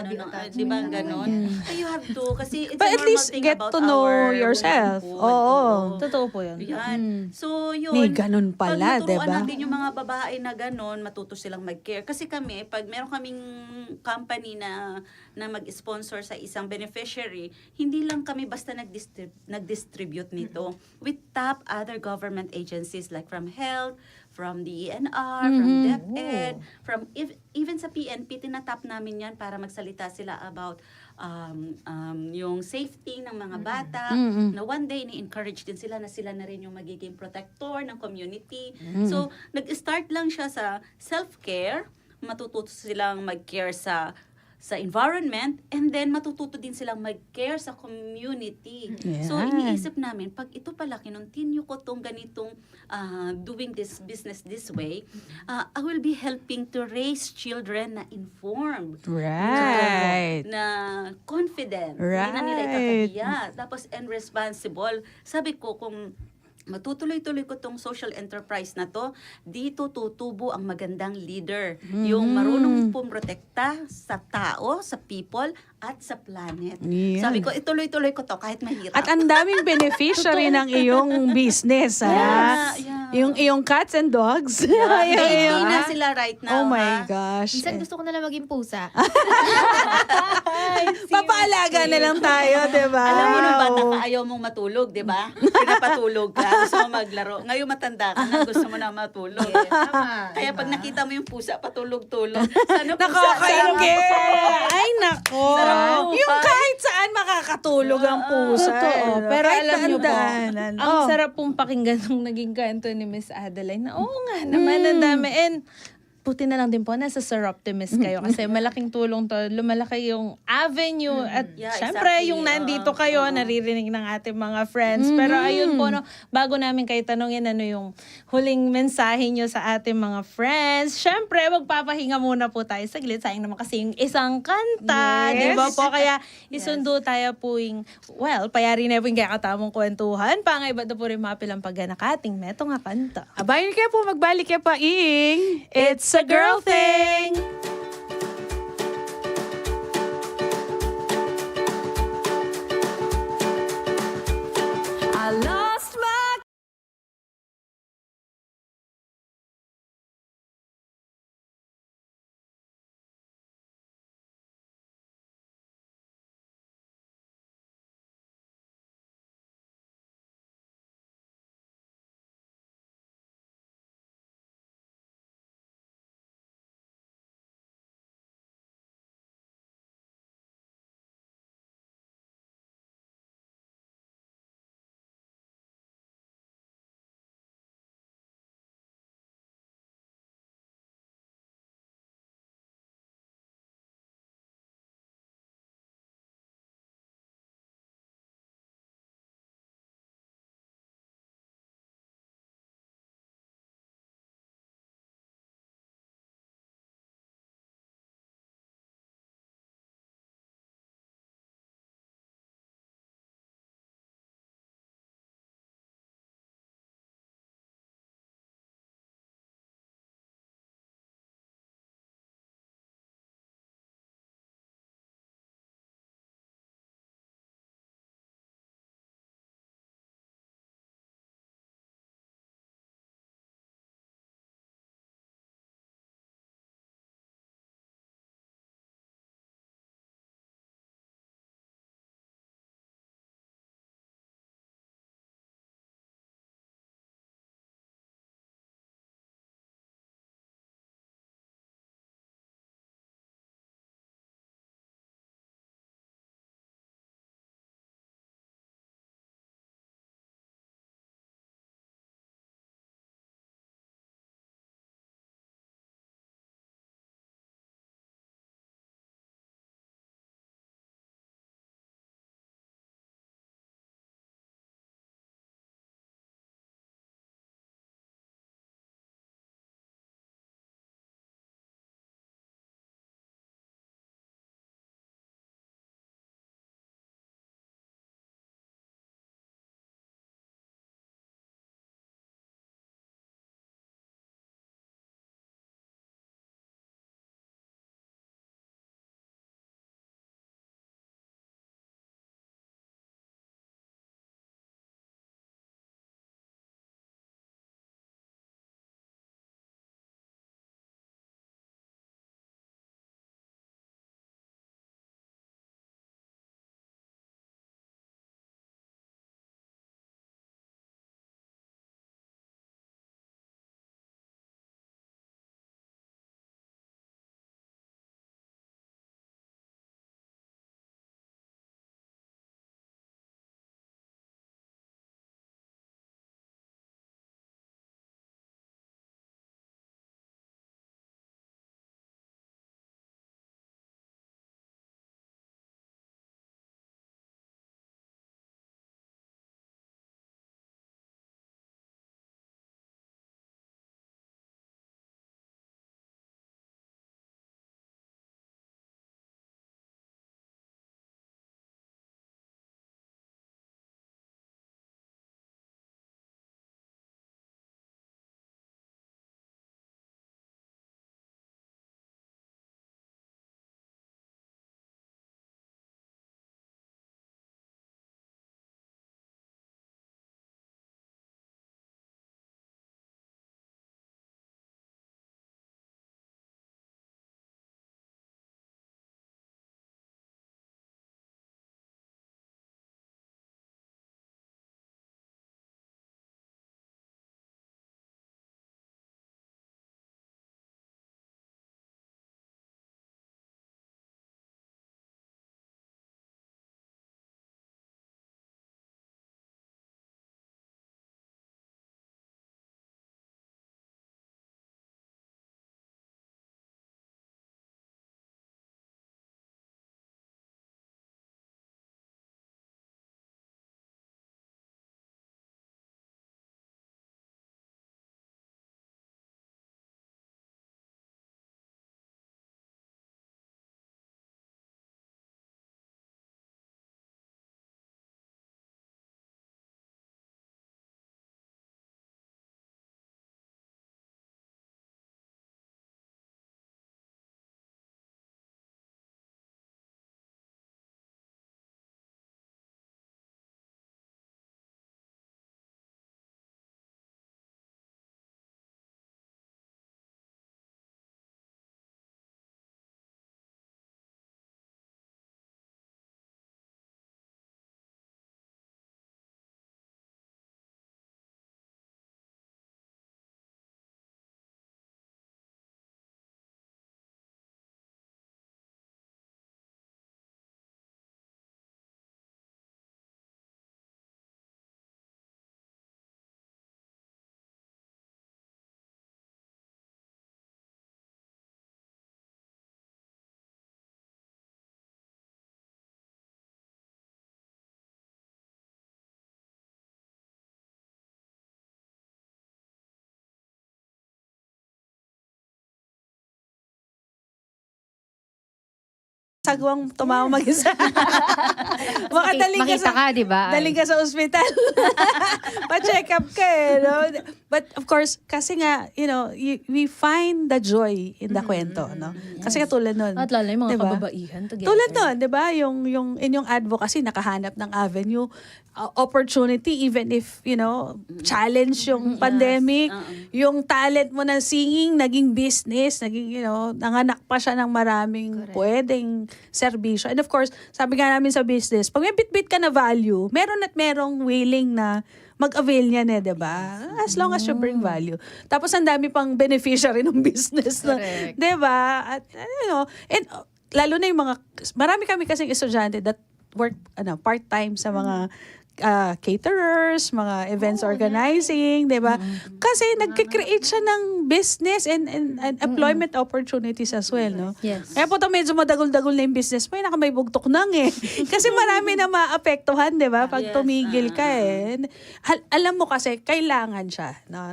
di ba, ganon. So you have to, kasi it's But a at normal least thing get about to know our yourself. womanhood. Oo. Totoo po yun. Yan. So, yun. May ganun pala, pag naturuan diba? natin yung mga babae na ganun, matuto silang mag-care. Kasi kami, pag meron kaming company na mag-sponsor sa isang beneficiary, hindi lang kami basta nag-distribute nito. We tap other government agencies like from health, from the ENR, from DepEd, from even sa PNP, tinatap namin yan para magsalita sila about yung safety ng mga bata, na one day ni-encourage din sila na sila na rin yung magiging protector ng community. So, nag-start lang siya sa self-care, matututo silang mag-care sa environment, and then matututo din silang mag-care sa community. So, Yan. iniisip namin, pag ito pala, kinontinue ko tong ganitong doing this business this way, I will be helping to raise children na informed. Right. Na confident. Hindi na nila Right. ikakahiya. Tapos, and responsible. Sabi ko, kung matutuloy-tuloy ko tong social enterprise na to, dito tutubo ang magandang leader. Yung marunong pumrotekta sa tao, sa people, at sa planet. Yan. Sabi ko, ituloy-tuloy ko to kahit mahirap. At ang daming beneficiary ng iyong business, ha? Yeah. Yung iyong cats and dogs. Baby Yung- na sila right Oh now. my ha? gosh. Minsan gusto ko na lang maging pusa. Papaalaga na lang tayo, di ba? Alam mo nung bata ka, ayaw mong matulog, di ba? Pinapatulog ka, gusto mo maglaro. Ngayon matanda ka na, gusto mo na matulog. Tama. Kaya pag nakita mo yung pusa, patulog-tulog. Sana pusa. Nakakaingit! Ay, nako! Sarap. Yung kahit saan makakatulog ang pusa. Totoo. eh. Pero Kahit alam niyo po, daan-daanan. ang Oh. sarap pong pakinggan nung naging kwento ni Miss Adeline na, oo nga naman, ang dami. And buti na lang din po, nasa Sir Optimist kayo kasi malaking tulong to. Lumalaki yung avenue at Yeah, syempre exactly. yung nandito kayo, naririnig ng ating mga friends. Pero ayun po, no, bago namin kayo tanongin ano yung huling mensahe nyo sa ating mga friends, syempre magpapahinga muna po tayo saglit. Sayang naman kasi yung isang kanta, Yes. di ba po? Kaya isundo tayo po yung, well, payari na po yung kakatamong kwentuhan. Pangay ba po rin mapilang pagganakating neto nga kanta. Abayin kayo po, magbalik kayo pa, Ing. It's a girl thing! sagwang tumawa mag-isa. Baka daling Makita ka, di ba? Daling ka sa ospital. Pa-check up ka eh. No? But of course, kasi nga, we find the joy in the kwento. No? Kasi katulad nun. At lalo yung mga diba? kababaihan together. Tulad nun, di ba? Yung inyong advocacy, nakahanap ng avenue, opportunity, even if, challenge yung pandemic, yung talent mo ng singing, naging business, naging, nanganak pa siya ng maraming pwedeng serbisyo. And of course, sabi nga namin sa business, pag may bit-bit ka na value, meron at merong willing na mag-avail niyan di ba? As long as you bring value. Tapos ang dami pang beneficiary ng business na, di ba? At and lalo na yung marami kami kasing estudyante that work part-time sa mga caterers, mga events organizing, di ba? Kasi nagkikreate siya ng business and employment opportunities as well, no? Yes. Kaya po medyo madagol-dagol na yung business mo, may bugtok nang eh. Kasi marami na maapektuhan, di ba? Pag tumigil ka eh. Alam mo kasi, kailangan siya, no?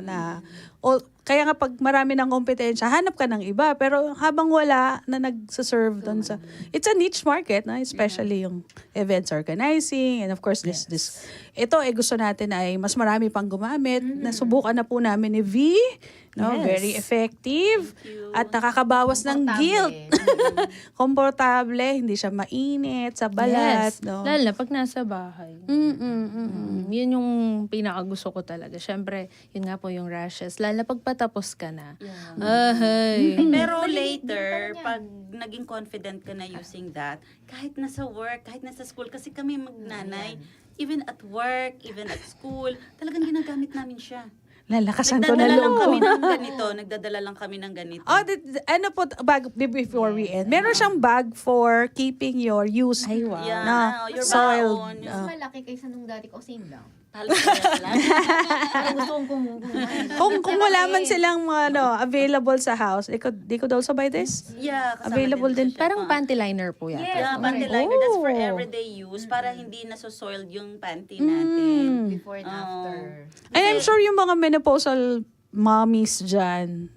Kaya nga pag marami ng kompetensya, hanap ka ng iba. Pero habang wala na nagsaserve doon sa... It's a niche market, no? Especially yung events organizing. And of course, ito gusto natin ay mas marami pang gumamit. Nasubukan na po namin ni V. No? Yes. Very effective. At nakakabawas ng guilt. Komportable. Hindi siya mainit sa balat. Yes. No? Lalo na pag nasa bahay. Yun yung pinakagusto ko talaga. Siyempre, yun nga po yung rashes. Lalo na pag patapos ka na. Pero later, pag naging confident ka na using that, kahit nasa work, kahit nasa school, kasi kami magnanay, even at work, even at school, talagang ginagamit namin siya. Lalakasan ko na Nagdadala lang kami loob. ng ganito. Nagdadala lang kami ng ganito. Ano po, bag, before we end, meron siyang bag for keeping your used Yeah, your soiled. baon. Mas malaki kaysa nung dati ko, same lang. Halos parehas lang. Parang gusto kong Kung wala man silang available sa house, they could also buy this? Yeah, kasama Available din din. siya. Parang panty liner po yata. Yeah, panty liner. That's for everyday use para hindi nasosoiled yung panty natin. Before and after. And I'm sure yung mga menopausal mommies dyan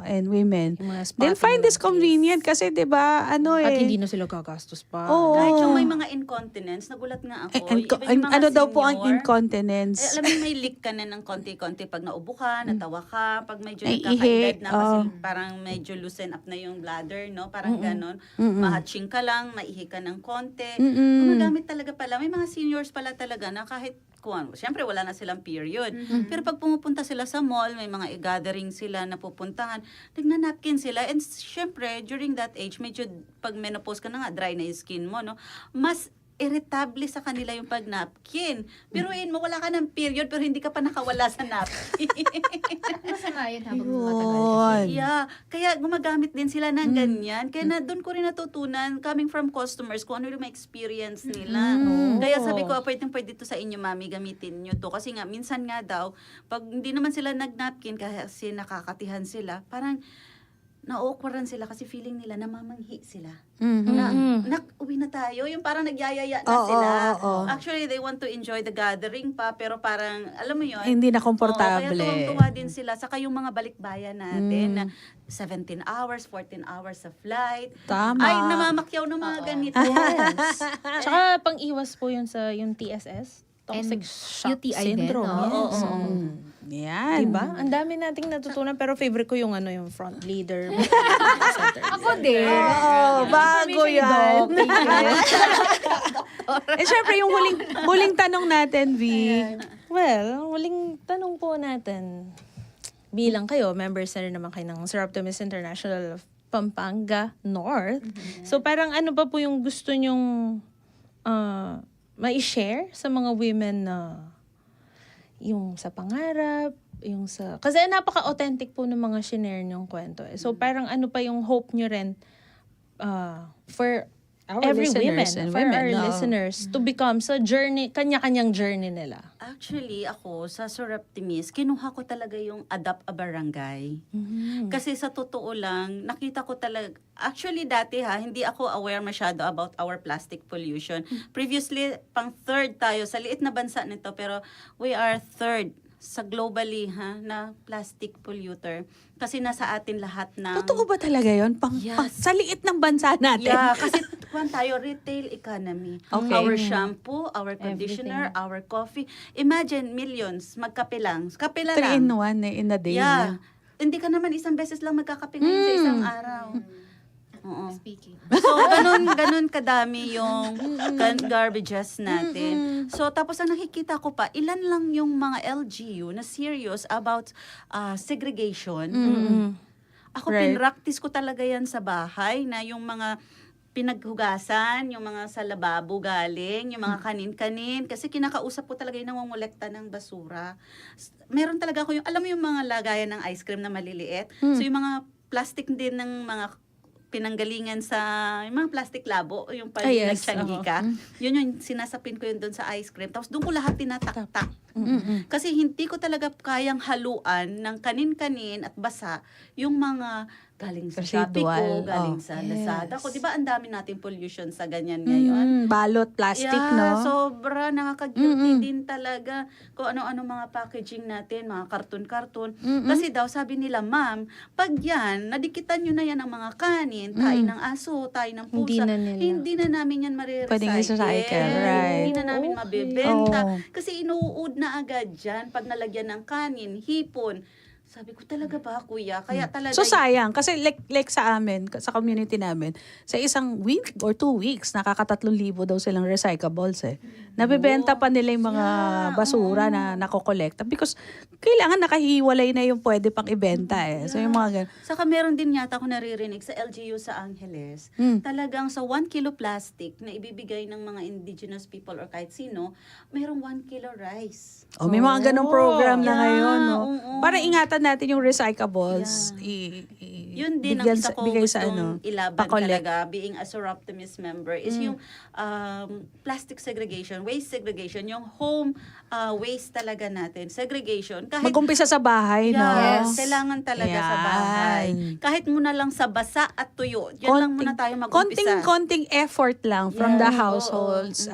and women, Yung mga they'll spotting find this lang, convenient kasi 'di ba At hindi na sila gagastos pa. Oo. Kahit yung may mga incontinence, nagulat nga ako. Even yung mga ano daw po ang senior, incontinence? alam mo, may leak ka na ng konti-konti pag naubo ka, natawa ka, pag medyo Ay, nagkaka-edad na kasi oh. parang medyo loosen up na yung bladder, no? Parang ganon. Mahatching ka lang, maihi ka ng konti. Gumagamit talaga pala. May mga seniors pala talaga na kahit siyempre wala na silang period. Pero pag pumupunta sila sa mall, may mga gathering sila na pupuntahan, nagnanapkin sila. And siyempre, during that age, medyo pag menopause ka na nga, dry na yung skin mo, no? Mas irritable sa kanila yung pag-napkin. Biruin mo, wala ka ng period pero hindi ka pa nakawala sa napkin. Masama yun habang matagal. Yeah. Kaya gumagamit din sila ng ganyan. Kaya na doon ko rin natutunan, coming from customers, kung ano yung may experience nila. Kaya sabi ko, pwede to sa inyo, mami, gamitin nyo to. Kasi nga, minsan nga daw, pag hindi naman sila nag-napkin kasi nakakatihan sila, parang na-awkwardan sila kasi feeling nila namamanghi sila. Uwi na tayo. Yung parang nagyayaya na sila. Actually, they want to enjoy the gathering pa, pero parang, alam mo yun? Hindi na Kaya komportable. tuwang-tuwa din sila. Saka yung mga balikbayan natin na 17 hours, 14 hours sa flight. Tama. Ay, namamakyaw ng mga ganito. Tsaka pang-iwas po yun sa yung TSS. Toxic shock UTI syndrome. din, no? Yes. Yan. Diba? Ang dami nating natutunan pero favorite ko yung yung front leader. Ako din. Oo, bago yan. Syempre, yung huling tanong natin, V. Well, huling tanong po natin. Bilang kayo, members na rin naman kayo ng Sir Optimus International of Pampanga North. So parang ano pa po yung gusto nyong ma-share sa mga women na yung sa pangarap, yung sa... Kasi napaka-authentic po ng mga shinare niyong kwento. So parang ano pa yung hope niyo rin for Our every listeners women, and for women, our no. listeners to become sa journey, kanya-kanyang journey nila. Actually, ako, sa Sir Optimus, kinuha ko talaga yung Adapt a Barangay. Kasi sa totoo lang, nakita ko talaga, actually dati hindi ako aware masyado about our plastic pollution. Previously, pang third tayo, sa liit na bansa nito, pero we are third sa globally na plastic polluter. Kasi nasa atin lahat ng... Totoo ba talaga yun? Yes. Sa liit ng bansa natin? Yeah, kasi kwan tayo, retail economy. Okay. Our shampoo, our conditioner, our coffee. Imagine, millions, magkape lang. Kape na 3 in lang. 1 in a day Yeah. na. Hindi ka naman isang beses lang magkakape ngayon sa isang araw. Oo. Speaking. So, ganun kadami yung garbages natin. So, tapos ang nakikita ko pa, ilan lang yung mga LGU na serious about segregation. Ako, Right. pinractice ko talaga yan sa bahay na yung mga pinaghugasan, yung mga sa lababo galing, yung mga kanin-kanin. Kasi kinakausap ko talaga yung nangongolekta ng basura. Meron talaga ako yung, alam mo yung mga lagayan ng ice cream na maliliit? So yung mga plastic din ng mga pinanggalingan sa, yung mga plastic labo, yung pag Yes, nagtiyanggi ka, yun yung sinasapin ko yun doon sa ice cream. Tapos doon ko lahat tinataktak. Kasi hindi ko talaga kayang haluan ng kanin-kanin at basa yung mga galing sa Shopee ko, Residual. galing Oh, sa Lazada ko. Di ba ang dami natin pollution sa ganyan ngayon? Balot, plastic, Yeah, no? sobra, nakaka-guilty din talaga kung ano-ano mga packaging natin, mga karton-karton. Kasi daw, sabi nila, ma'am, pag yan, nadikitan nyo na yan ang mga kanin, tayo ng aso, tayo ng pusa, Hindi na nila. hindi na namin yan marirecycle. Pwedeng i-recycle, right. Hindi na namin mabibenta. Oh. Kasi inuud na agad dyan pag nalagyan ng kanin, hipon. Sabi ko, talaga ba, kuya? Kaya talaga... So sayang kasi like sa amin, sa community namin, sa isang week or 2 weeks nakaka-3,000 daw silang recyclables eh. Nabebenta pa nila yung mga basura na nakokolekta because kailangan nakahiwalay na yung pwede pang ibenta eh. So yung mga ganun. Saka meron din yata ako naririnig sa LGU sa Angeles, talagang sa 1 kilo plastic na ibibigay ng mga indigenous people or kahit sino, merong 1 kilo rice. Oh, may mga ganong program na Yeah, ngayon, no? oo. Para ingatan natin yung recyclables. Yun din ang bigyan isa sa- ko bigay gustong sa ano, ilaban pa-collect. talaga, being a Seroptimist member, is yung plastic segregation, waste segregation, yung home waste talaga natin, segregation. Kahit Mag-umpisa sa bahay, no? Yes, kailangan talaga sa bahay. Yan. Kahit muna lang sa basa at tuyo, yan lang muna tayo mag-umpisa. Konting effort lang from the households.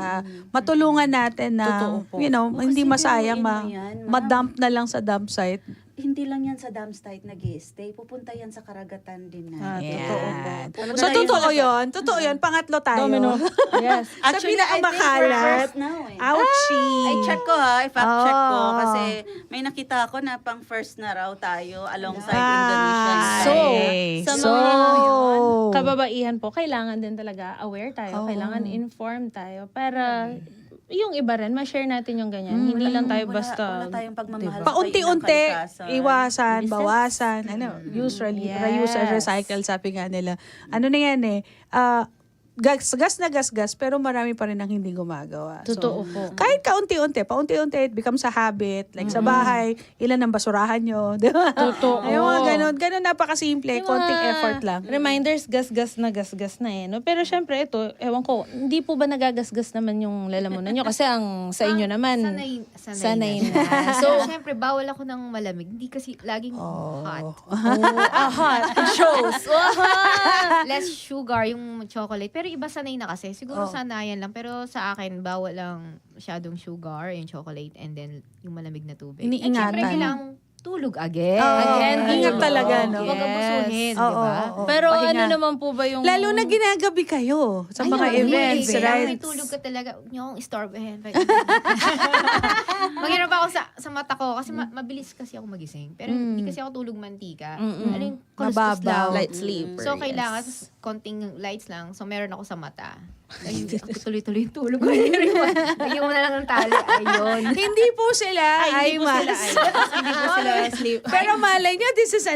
Matulungan natin na, Totoo po. hindi kasi masayang biruin mo yan, ma'am. ma-dump na lang sa dump site. Hindi lang yan sa dam site nag-i-stay, pupunta yan sa karagatan din na. Yan. Pupunta So, yan totoo sa- yun. Totoo yun. Pangatlo tayo. Domino. Yes. Actually, Sa I think we're pinakamakalat. first now eh. Ouchie. I check ko ha, i-fact check ko Oh. kasi may nakita ko na pang first na raw tayo alongside Ay. Indonesia. Sa So, mga kababaihan po, kailangan din talaga aware tayo. Oo. Kailangan inform tayo para yung iba rin, ma-share natin yung ganyan. Hindi lang tayo basta... Wala tayong pagmamahal sa paunti-unti, kalikasan. iwasan, Bilisan. bawasan, reuse and recycle, sabi nga nila. Ano na yan eh, gas na gas, pero marami pa rin ang hindi gumagawa. Totoo po. Kahit paunti-unti, it becomes a habit. Like sa bahay, ilan ang basurahan nyo, di ba? Totoo. Ay, mga ganun napakasimple, Yung konting mga effort lang. Reminders, gas na eh. No? Pero syempre ito, ewan ko, hindi po ba nagagasgas naman yung lalamunan nyo? Kasi ang sa inyo naman, sanay na. So, syempre, bawal ako ng malamig. Hindi kasi laging hot. hot. It shows. Less sugar yung chocolate. Pero iba sanay na kasi. Siguro sanayan lang. Pero sa akin, bawal lang masyadong sugar, yung chocolate, and then yung malamig na tubig. Iniingatan. At syempre, kailangan mong tulog again. Ingat talaga, no? Huwag abusuhin, Oo, di ba? oo. Pero Pahinga. ano naman po ba yung... Lalo na ginagabi kayo sa mga Ayun, events, kailangan right? may tulog ka talaga. Huwag niyo akong istorbohin. Maghirap ako sa mata ko kasi mabilis kasi ako magising. Pero hindi kasi ako tulog mantika. Ano yung kuluskus Mababaw. lang. Light sleeper. So, kailangan konting lights lang. So, meron ako sa mata. Ay, hindi ako tuloy-tuloy yung tulog. Lagyan mo na lang ng tali. Ayun. Hindi po sila ay Hindi po sila sleep. Pero malay nyo, this is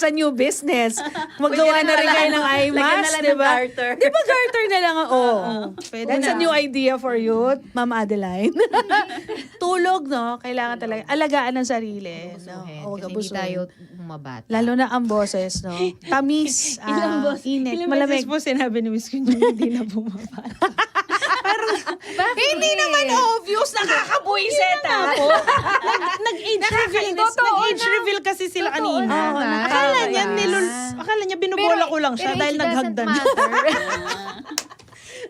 a new business. Magawa na rin kayo ng eye Lagyan na mask, lang di ng ba? garter. Di ba garter na lang? Oo. Pwede That's a na. new idea for you, Ma'am Adeline. Tulog, no? Kailangan talaga. Alagaan ang sarili. No? Huwag Kasi hindi abusuhin. tayo bumabata. Lalo na ang boses, no? Tamis, init, Ilang malamig. beses po sinabi ni Miss Kunyo, hindi na bumaba. Hindi naman obvious, nakakabuiset ah. Nag-age reveal. Nag-age reveal kasi sila Totoo kanina. naman. Akala niya binubola ko lang siya dahil naghagdan.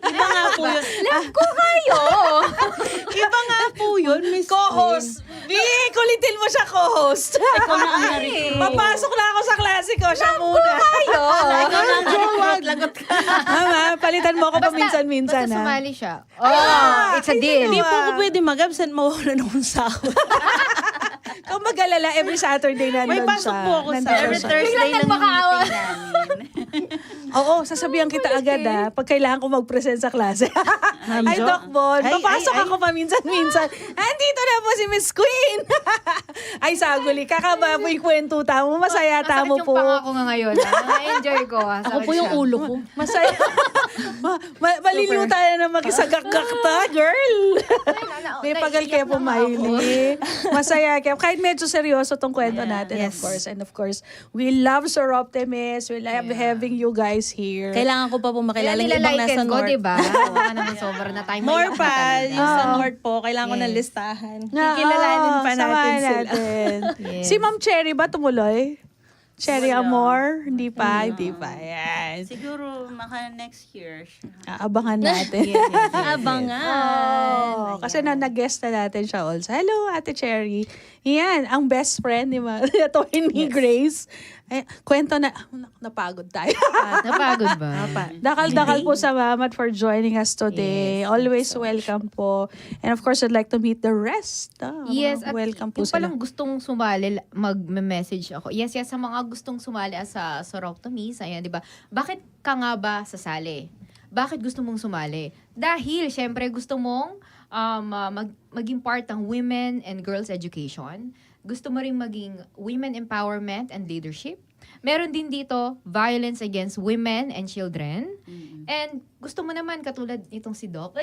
Iba nga po yun. Iba nga po yun, Miss Co-host. Kulitin mo siya, co-host. Ikaw na ang narito. Papasok na ako sa klase ko. Siya muna. Ikaw na ang narito. Lagot ka. Mama, Palitan mo ako Basta paminsan-minsan, ha? sumali siya. Oh, it's a deal. Hindi po ako pwede mag-absent, mawala na akong sahod. Kung mag-alala, every Saturday nandun May pasok siya. po ako sa- Nandun Every siya. Thursday lang yung magmakaawa. meeting namin. Oo, sasabihan kita agad, pag kailangan ko mag-present sa klase. Ay, Doc Bon, Ay, papasok ay, ako paminsan-minsan. Andito na po si Miss Queen. Ay, saguli, kakaba po yung kwento tamo. Masaya Masakit tamo yung po. panga ko nga ngayon. Na-enjoy ko. Ako po yung ulo ko. Masaya. Maliliw tayo na magsagakgak ta, girl. May pagal kayo po, Miley. Masaya kayo. Kahit medyo seryoso tong kwento natin, of Yes. course. And of course, we love Sir Optimus. We love having you guys here. Kailangan ko pa po Kaya makilala yung ibang nasa nilaliken ko, North. diba? Baka naman sobrang na tayo. More maiyak na pa, talaga. yung sa North po, kailangan ko ng Yes. listahan. Na, Kikilalanin pa natin samahan sila. natin. Yes. Si Ma'am Cherry ba tumuloy? Cherry Wala. Amor? Hindi pa, hindi pa. Yan. Siguro, maka next year. Aabangan natin. Abangan. Oh, kasi nag-guest na natin siya also. Hello, Ate Cherry. Yan, ang best friend ni Attorney Grace. Ay, kwento na, napagod tayo. Napagod ba? Dakal-dakal po sa Mamat for joining us today. Always welcome po. And of course, I'd like to meet the rest. Yes, at welcome po yung sila. palang gustong sumali, mag-message ako. Yes, sa mga gustong sumali sa Soroptomies, ayan, di ba? Bakit ka nga ba sasali? Bakit gusto mong sumali? Dahil, syempre, gusto mong maging part ng women and girls education. Gusto mo rin maging women empowerment and leadership. Meron din dito, violence against women and children. And gusto mo naman, katulad nitong si Doc.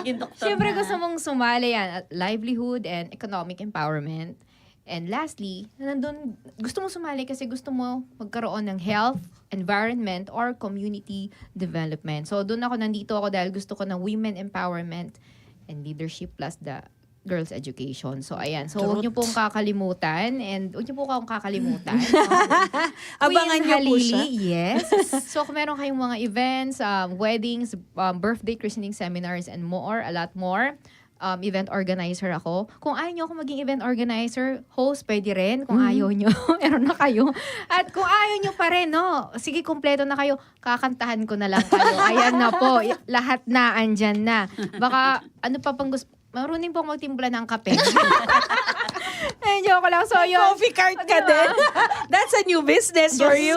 Yung doktor Siyempre na. gusto mong sumali yan at livelihood and economic empowerment. And lastly, nandun, gusto mo sumali kasi gusto mo magkaroon ng health, environment, or community development. So doon nandito ako dahil gusto ko ng women empowerment and leadership plus the girls education. So ayan. So huwag niyo pong kakalimutan and huwag niyo po akong kakalimutan. Abangan Queen niyo po siya. Halili, yes. So kung meron kayong mga events, weddings, birthday, christening, seminars, and more, a lot more, event organizer ako. Kung ayaw nyo ako maging event organizer, host, pwede rin. Kung ayaw nyo, meron na kayo. At kung ayaw nyo pa rin, no, sige, kumpleto na kayo, kakantahan ko na lang kayo. Ayan na po, lahat na, andyan na. Baka, ano pa pang gusto, marunong pong magtimpla ng kape. Ayun, joke lang. So, yun. Coffee cart ka din. That's a new business for you.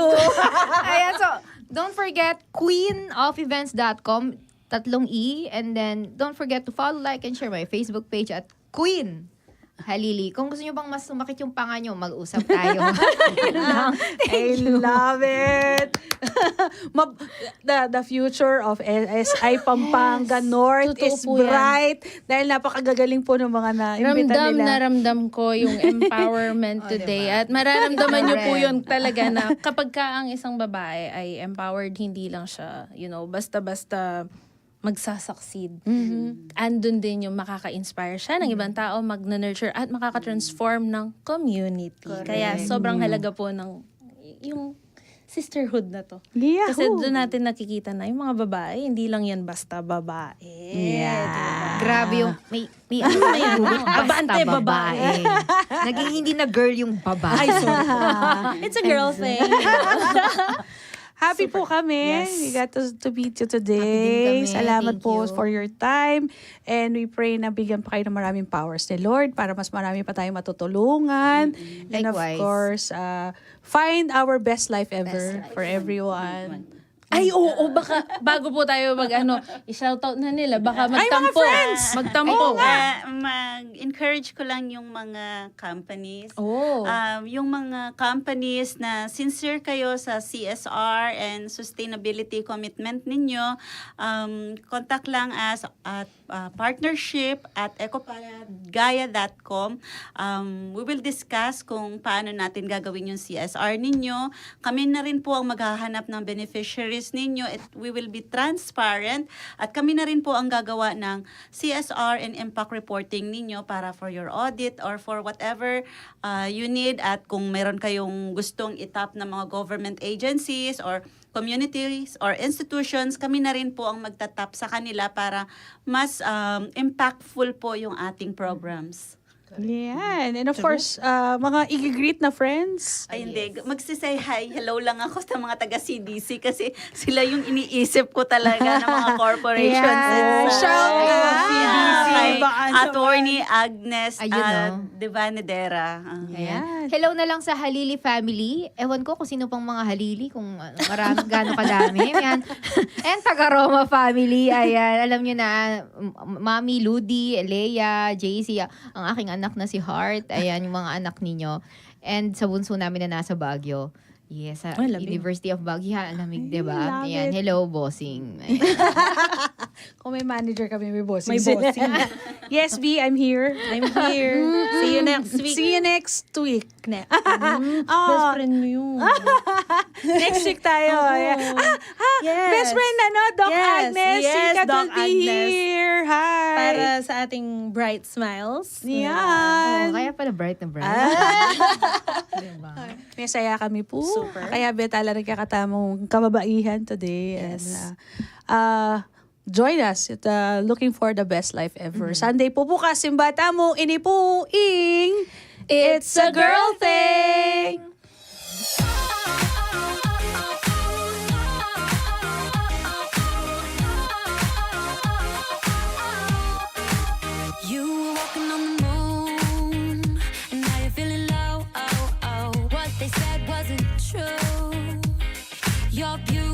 Ayan, so, don't forget, queenofevents.com, 3 E, and then, don't forget to follow, like, and share my Facebook page at Queen Halili. Kung gusto nyo bang mas sumakit yung panga nyo, mag-usap tayo. I love it. The future of SI Pampanga North Totoo is po yan. bright dahil napakagagaling po ng mga na-imbita nila. Ramdam ko yung empowerment today. At mararamdaman nyo po yun talaga na kapag ka ang isang babae ay empowered, hindi lang siya, basta-basta magsasucceed. Andun din yung makaka-inspire siya ng ibang tao, mag-nurture at makaka-transform ng community. Kaya sobrang halaga po ng yung sisterhood na to. Yahoo! Kasi doon natin nakikita na yung mga babae, hindi lang yan basta babae. Yeah. Grabe yung, may ano na yan, Abante, basta babae. Naging hindi na girl yung babae. Ay, sorry. It's a girl thing. Happy po kami. Yes. We got to meet you Happy today. din kami. Salamat Thank po you. for your time. And we pray na bigyan pa kayo ng maraming powers ni Lord para mas marami pa tayong matutulungan. And of Likewise. course, find our best life ever for everyone. Ay, oo, baka bago po tayo i-shoutout na nila, baka magtampo. Magtampo. Mag-encourage ko lang yung mga companies. Oh. Yung mga companies na sincere kayo sa CSR and sustainability commitment ninyo, contact lang as at partnership at ecoparagaya.com. We will discuss kung paano natin gagawin yung CSR ninyo. Kami na rin po ang maghahanap ng beneficiaries ninyo. We will be transparent at kami na rin po ang gagawa ng CSR and impact reporting ninyo para for your audit or for whatever you need. At kung meron kayong gustong itap na mga government agencies or communities or institutions, kami na rin po ang magtatap sa kanila para mas impactful po yung ating programs. Yan. And of course, mga i-greet na friends. Ay, hindi. Magsisay hi, hello lang ako sa mga taga-CDC kasi sila yung iniisip ko talaga ng mga corporations. Yeah. Shout out! Kay Baka Attorney Agnes Ayun, no? Devanedera. Ayan. Hello na lang sa Halili family. Ewan ko kung sino pang mga Halili, kung marami, gaano kadami. Ayan. And taga-Roma family. Ayan. Alam nyo na, Mami, Ludi, Leia, JC, ang aking anak na si Heart. Ayan, yung mga anak ninyo. And sa bunso namin na nasa Baguio. Yes, sa Ay, lamig. University of Baguio. Lamig, diba? love Ayan. it. Hello, bossing. Ayan. Kung may manager kami, may bossing. May bossing. Yes, B, I'm here. I'm here. See you next week. See you next week. Best friend mo yun. Next week tayo. Yes. Best friend na, no? Doc Yes, Agnes. yes, Sikat Doc will be Agnes. here. Hi. Para sa ating bright smiles. Yan. Oh, kaya pala bright na bright. Diba? May saya kami po. Super. Kaya betala rin kakatamong kababaihan today. Yes. And, join us at Looking for the Best Life Ever. Sunday po bukas, simbata mo inipuing. It's a girl thing. You were walking on the moon, and now you're feeling low. Oh, oh. What they said wasn't true. You're beautiful.